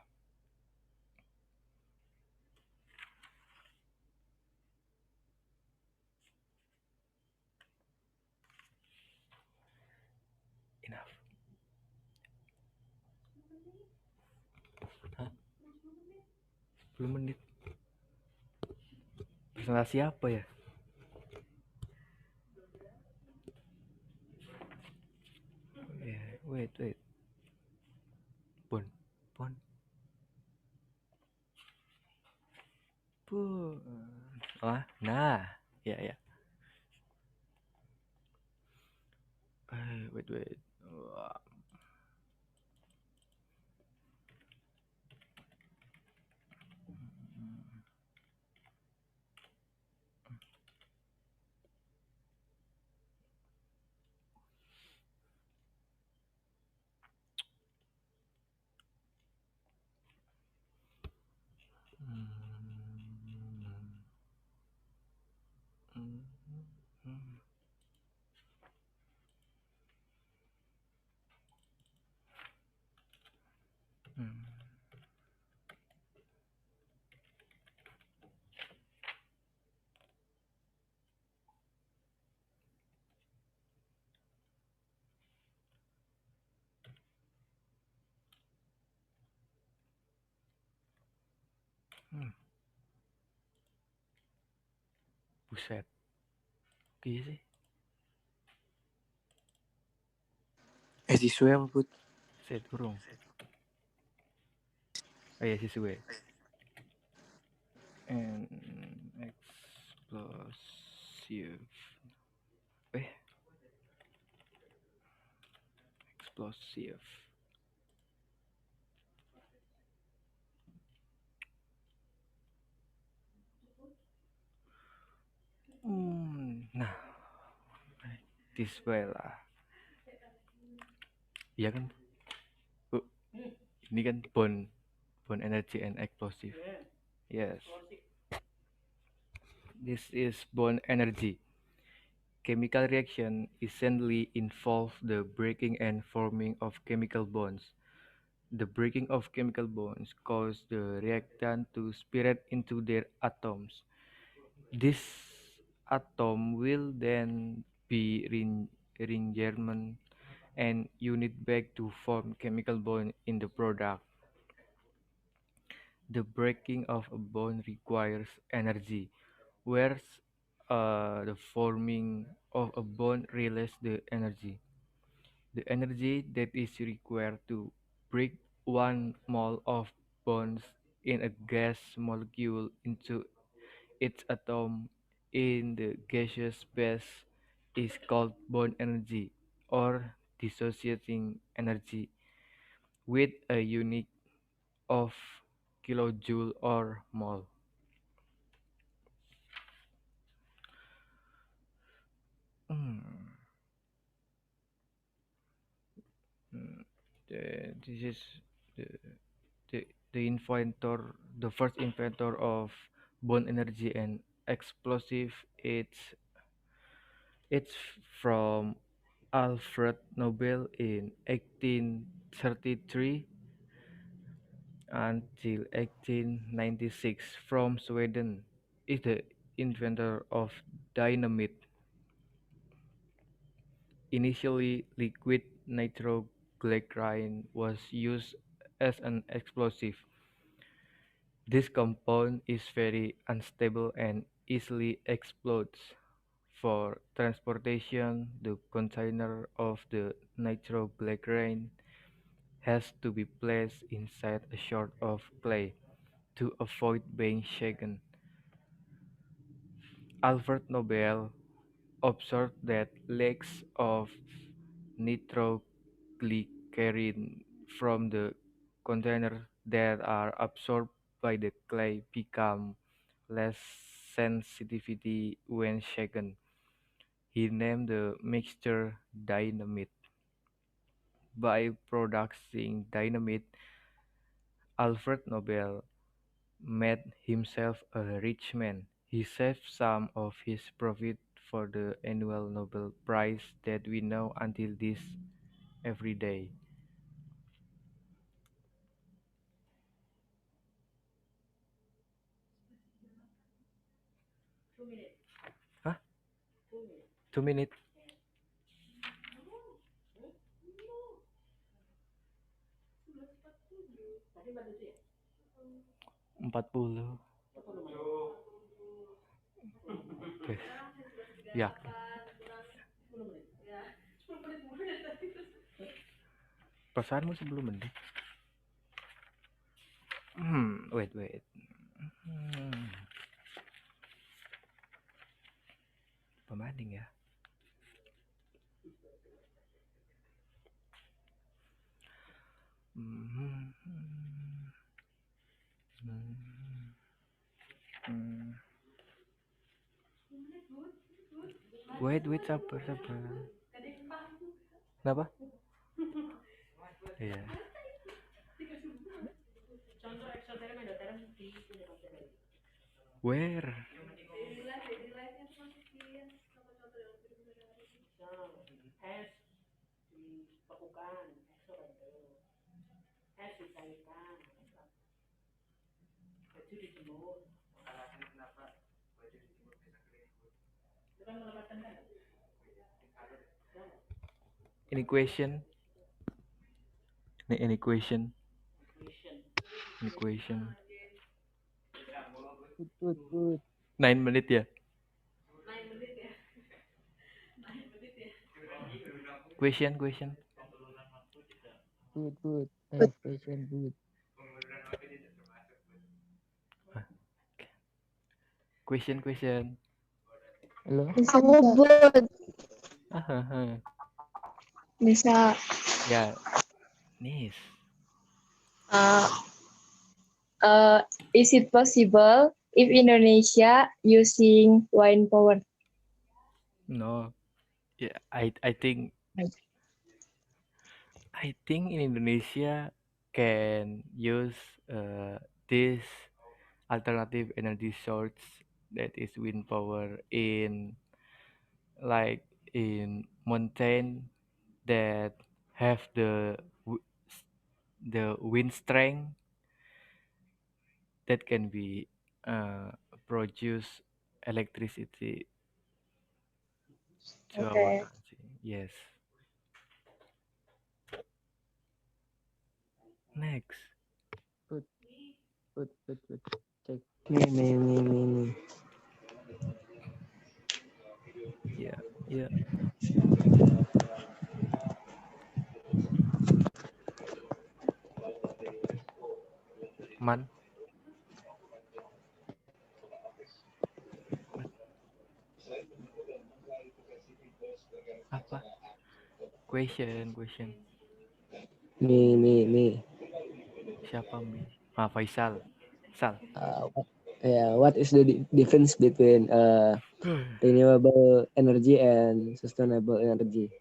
enough. Hah? 10 menit. Presentasi apa ya? Yeah, wait. Pun, pun, pun. Ah, nah, ya. Wait. Wah, hmm, hmm, hmm, hmm, hmm. Buset, iya sih. Siswa apa Bud? Saya turun. Oh iya, siswe. And explosive. Eh, explosive. Nah, this way lah. Iya kan? Bu, ini kan bond energy and explosive. Yes. This is bond energy. Chemical reaction essentially involve the breaking and forming of chemical bonds. The breaking of chemical bonds cause the reactant to spread into their atoms. This atom will then be rearranged and unit back to form chemical bond in the product. The breaking of a bond requires energy, whereas the forming of a bond releases the energy. The energy that is required to break one mole of bonds in a gas molecule into its atom in the gaseous space is called bond energy or dissociating energy with a unit of kilojoule or mole. Hmm. Hmm. This is the, the inventor, the first inventor of bond energy and explosive. It's from Alfred Nobel in 1833 until 1896 from Sweden. Is the inventor of dynamite. Initially, liquid nitroglycerin was used as an explosive. This compound is very unstable and easily explodes. For transportation, the container of the nitroglycerin has to be placed inside a sort of clay to avoid being shaken. Alfred Nobel observed that leaks of nitroglycerin from the container that are absorbed by the clay become less sensitivity when shaken. He named the mixture dynamite. By producing dynamite, Alfred Nobel made himself a rich man. He saved some of his profit for the annual Nobel Prize that we know until this every day. Hah? 2 minutes? 40. Oke. Ya. Perasaanmu sebelum menit. Wait. Hmm, Pembanding ya. Hmm, hmm. Wait, sabar. Kenapa? Iya. Where? Any question? Any question? Any question? Good. 9 menit ya? Question. Good. I have question. Good. Question. Hello. Kamu Bud, bisa Ya, nis. uh, is it possible if Indonesia using wind power? No. Yeah, I think in Indonesia can use this alternative energy source that is wind power in like in mountain that have the the wind strength that can be produce electricity to our Okay. country. Yes. Next. Put, put. Check. Me. Yeah. Yeah. Man. What? Apa? Question. Me. Siapa mi? Ah, Faisal. Sal. What is the difference between renewable energy and sustainable energy?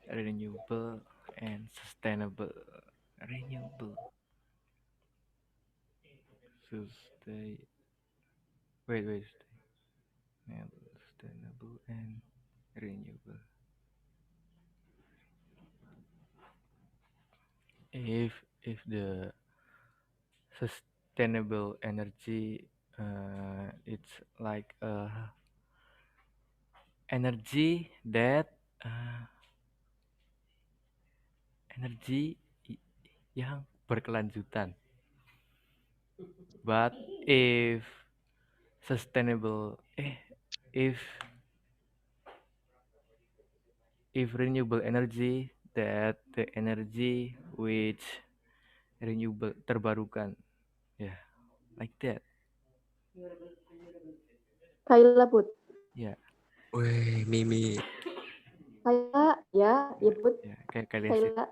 Renewable and sustainable. Renewable. Sustain. Wait. Sustainable and renewable. If the sustainable energy, it's like energy that energi yang berkelanjutan. But if sustainable, if renewable energy, that the energy which renewable terbarukan, yeah, like that. Kaila Bud. Yeah. Weh, Mimi. Kaila, ya Bud. Yeah, kayak kalian sih. Kaila.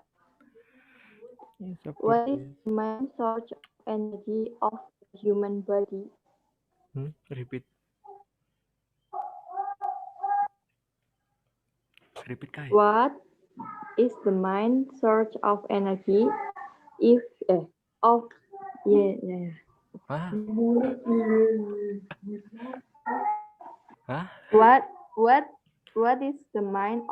Yes, of What course. is the main source of energy of the human body? Repeat. Repeat, Kai. What is the main source of energy of Hah? Hah? What is the main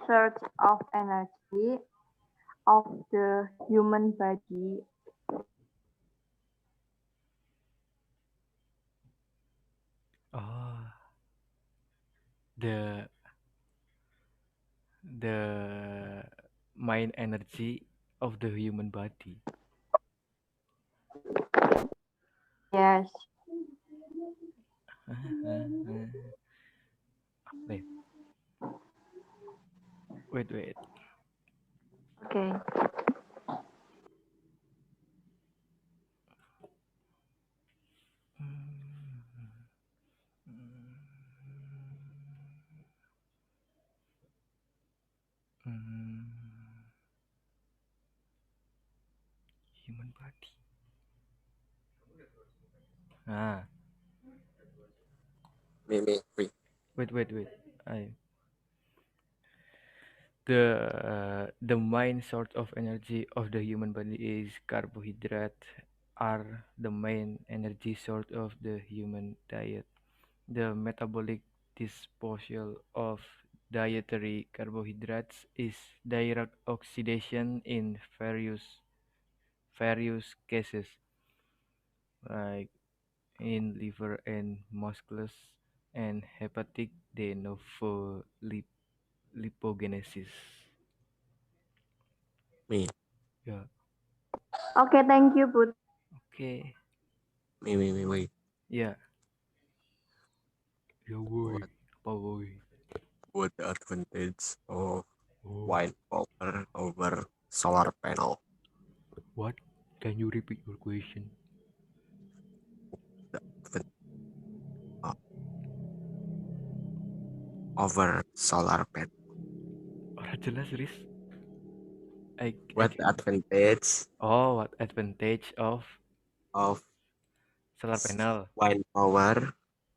source of energy of the human body? Oh, the main energy of the human body. Yes. Wait. Okay. Human body. Ah. Mimi, wait. Wait. The main source of energy of the human body is carbohydrate are the main energy source of the human diet. The metabolic disposal of dietary carbohydrates is direct oxidation in various cases, like in liver and muscles and hepatic de novo lipogenesis. Me. Yeah. Okay, thank you, Bud. Okay. Me, wait. Yeah. Yeah, boy. What Apa boy? what the advantage of Oh. wind power over solar panel? What? Can you repeat your question? The advantage over solar panel. Ora jelas, Riz. What advantage what advantage of of solar panel? wind power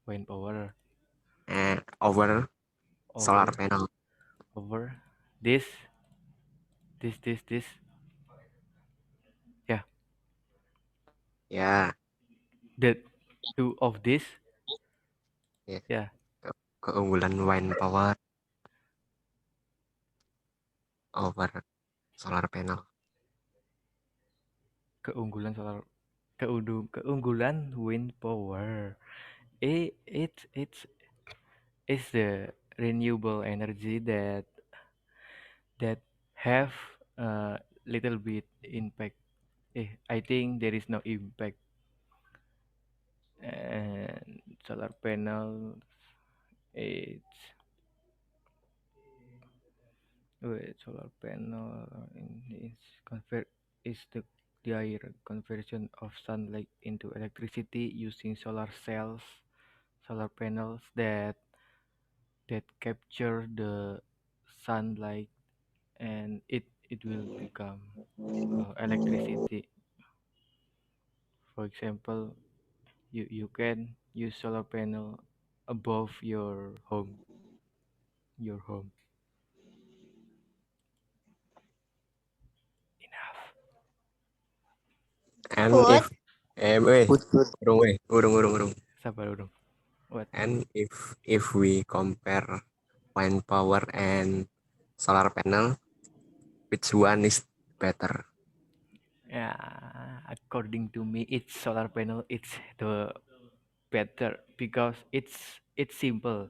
Wind power and over solar over panel? this. Yeah. Ya, The two of this. ya. Yeah. Keunggulan wind power over solar panel. Keunggulan solar keunggulan wind power. It's the renewable energy that have a little bit impact. I think there is no impact. And solar panels, it's solar panel is the direct conversion of sunlight into electricity using solar cells, solar panels that capture the sunlight, and it will become electricity. For example, you can use solar panel above your home. Enough. And Put. if wait, Put put. urung. Sabar dong. What? And if we compare wind power and solar panel, which one is better? Yeah, according to me, it's solar panel. It's the better because it's simple.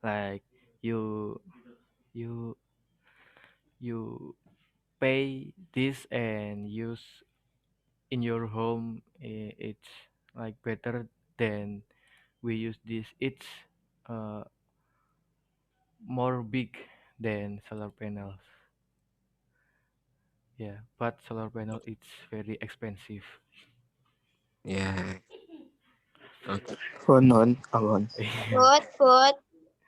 Like you you you pay this and use in your home. It's like better than we use this. It's uh more big than solar panels. Yeah, but solar panel it's very expensive. Yeah. Okay. Alon. Put.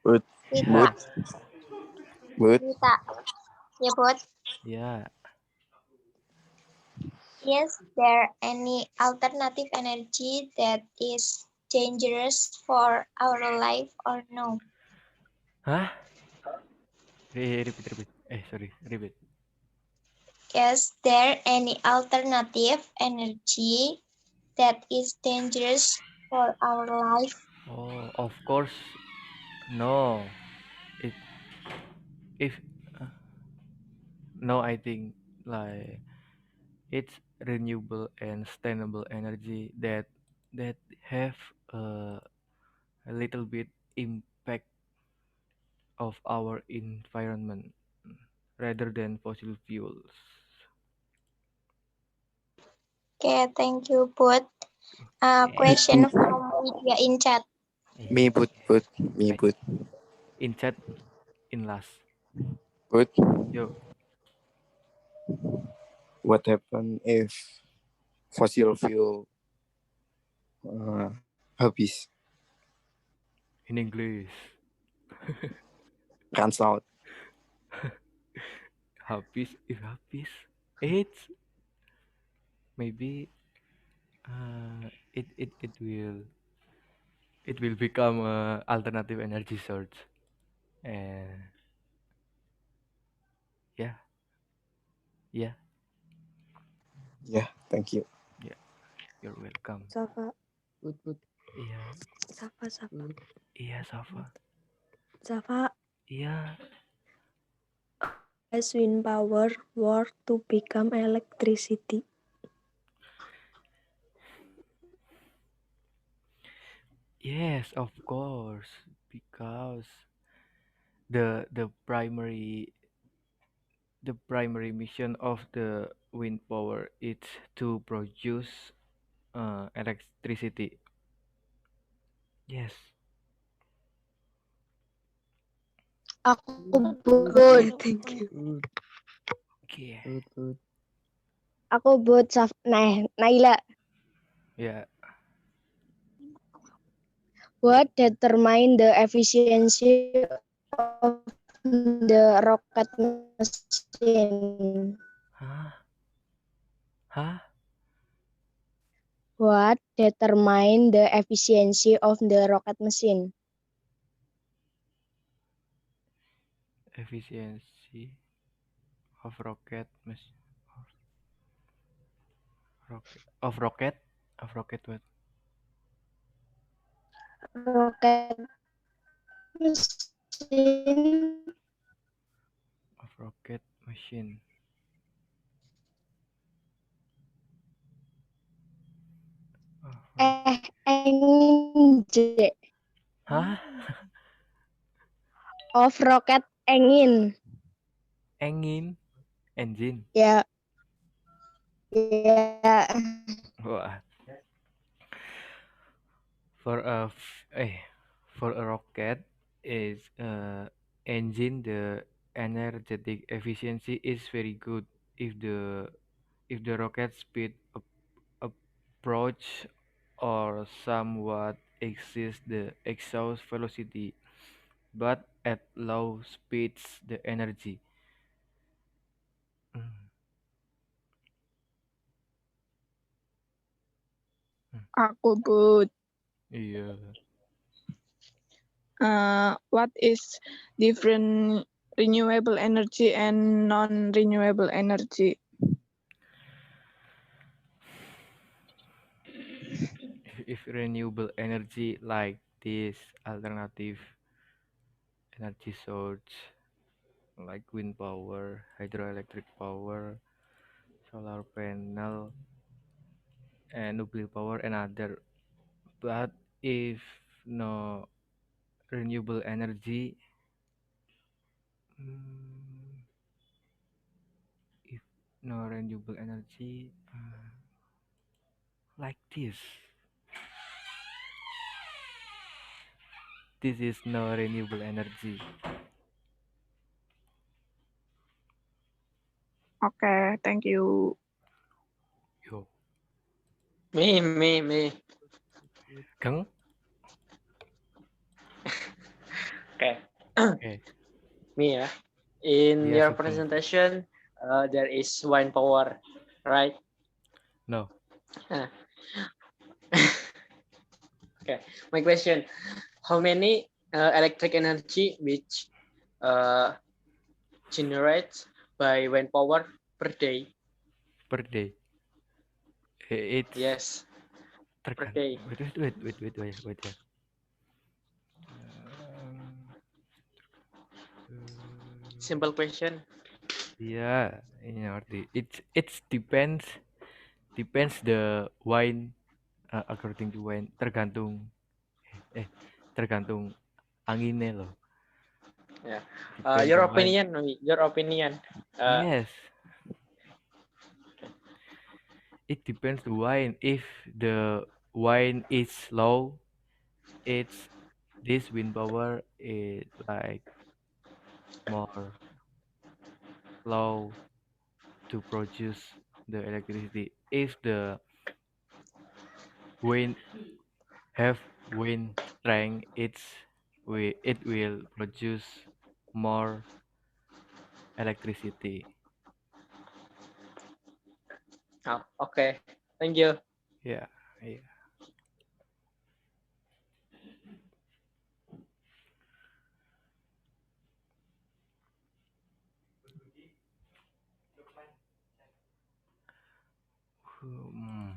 Put Rita. Yeah, put. Rita. Ya, Put. yeah. Is there any alternative energy that is dangerous for our life or no? Hah? Repeat. Sorry, repeat. Is there any alternative energy that is dangerous for our life? Oh, of course, no. It if no, I think like it's renewable and sustainable energy that have a, a little bit impact of our environment rather than fossil fuels. Okay, thank you, Put. Okay. Question from media in chat. Me put put. Me I put. in chat in last. Put. Yo, What happen if fossil fuel habis, in English. runs out? Habis, it's maybe it will become a alternative energy source. And yeah, yeah, Yeah, thank you. yeah. You're welcome. Safa, Put. Iya, Safa. Put. iya Safa. Safa, Iya, as wind power work to become electricity? yes, of course, because the primary mission of the wind power is to produce electricity. Yes. Aku Put. Okay, Bud. thank you. Put. Okay. Put. Aku buat Naila. Ya, What determine the efficiency of the rocket machine? hah, hah, What determine the efficiency of the rocket machine? efisiensi of rocket, rocket, what? Rocket machine Of rocket machine. Engine Hah? of rocket engine. Engine? Engine? Ya, ya. Wah. For a for a rocket is engine, the energetic efficiency is very good if the rocket speed approach or somewhat exceeds the exhaust velocity, but at low speeds the energy. Mm, mm. Aku Bud. Iya. What is different renewable energy and non-renewable energy? If renewable energy like this alternative energy source like wind power, hydroelectric power, solar panel, and nuclear power and other. But if no renewable energy, mm, if no renewable energy, like this is no renewable energy. Okay, thank you. Yo, Me. Kang? Okay. Okay. Me ya. In Dia your Sugeng. presentation, there is wind power, right? No. Okay. My question: how many electric energy which generates by wind power per day? Per day. It's Yes, per day. wait. Um, Simple question. yeah, ngerti. It's depends the wine according to wine tergantung eh tergantung anginnya loh. Yeah. Depend Your the wine. opinion, Nomi, your opinion. Yes, it depends the wine. If the wine is low, it's this wind power is like more low to produce the electricity. If the wind have wind strength, it will produce more electricity. Oh, okay. Thank you. Yeah, yeah. Hmm.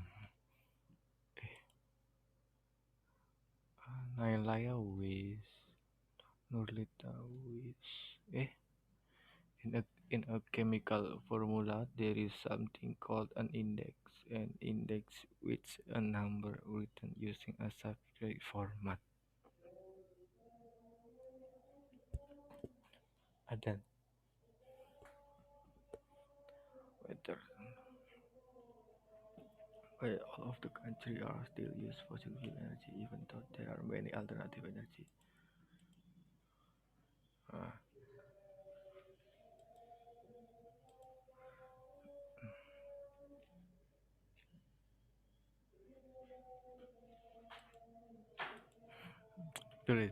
Nailaya wis, Nurlita wis. In a chemical formula, there is something called an index. An index which a number written using a substrate format. Ada whether all of the country are still use fossil fuel energy, even though there are many alternative energy. Ah, betul.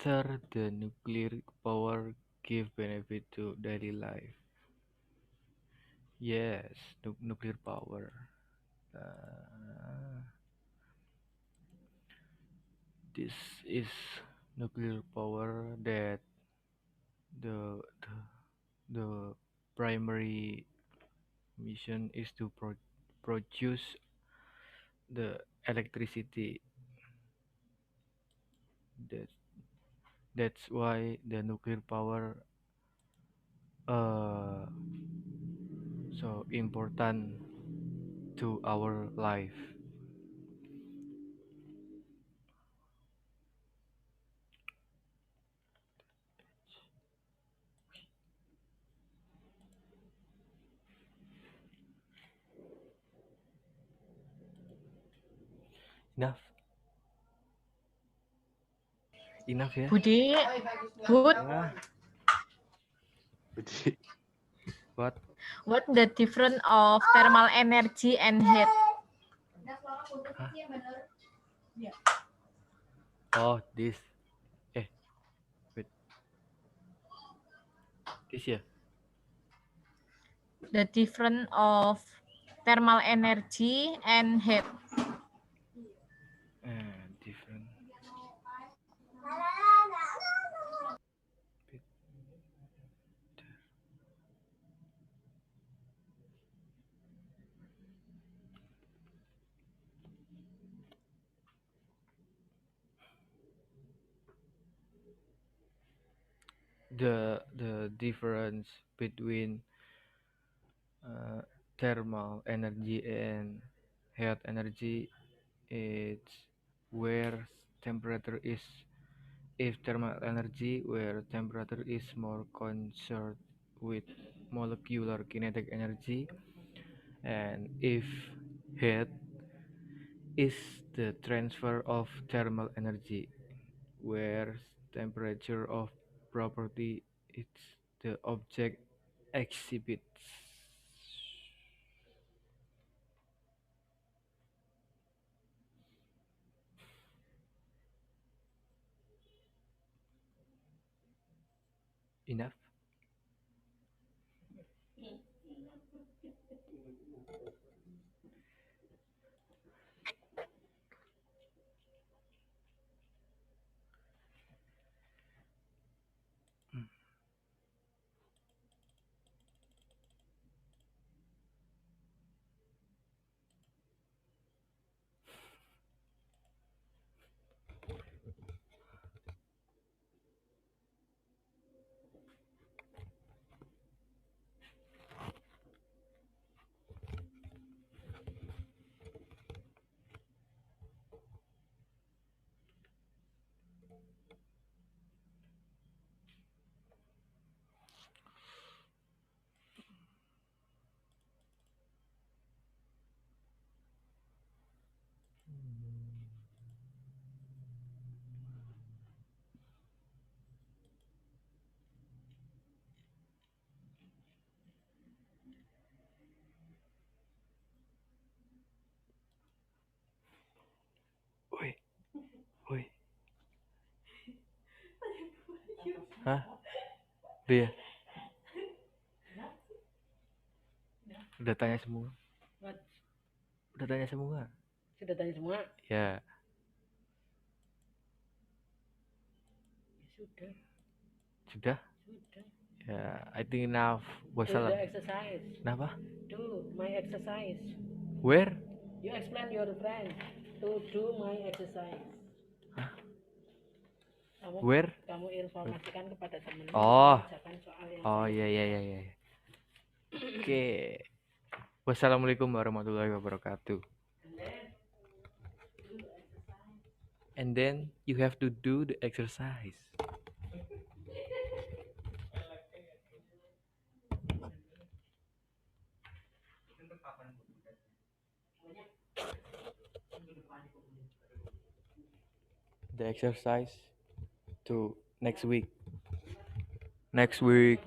answer, the nuclear power give benefit to daily life. Yes, nuclear power. Uh, this is nuclear power that the the, the primary mission is to produce the electricity. That that's why the nuclear power uh so important to our life. Enough, enough ya. Budi, Bud, Ya. What? what the difference of thermal energy and heat? Hah? Oh, this. Wait. This ya. The difference of thermal energy and heat. Different. The difference between thermal energy and heat energy is where temperature is. If thermal energy, where temperature is more concerned with molecular kinetic energy, and if heat is the transfer of thermal energy, where temperature of property it's the object exhibits. Enough. Woi, woi. Hah? Dia udah tanya semua. What? Udah tanya semua. Sudah tanya semua? Ya. Sudah. Sudah? Sudah. Ya, I think enough. Do Wassalam. the exercise. Kenapa? Do my exercise. Where? You explain your friend to do my exercise. Hah? Kamu, Where? kamu informasikan kepada temanmu Oh. mengerjakan soal yang Oh, saya. iya. Oke. Wassalamualaikum warahmatullahi wabarakatuh. And then you have to do the exercise. The exercise to next week. Next week.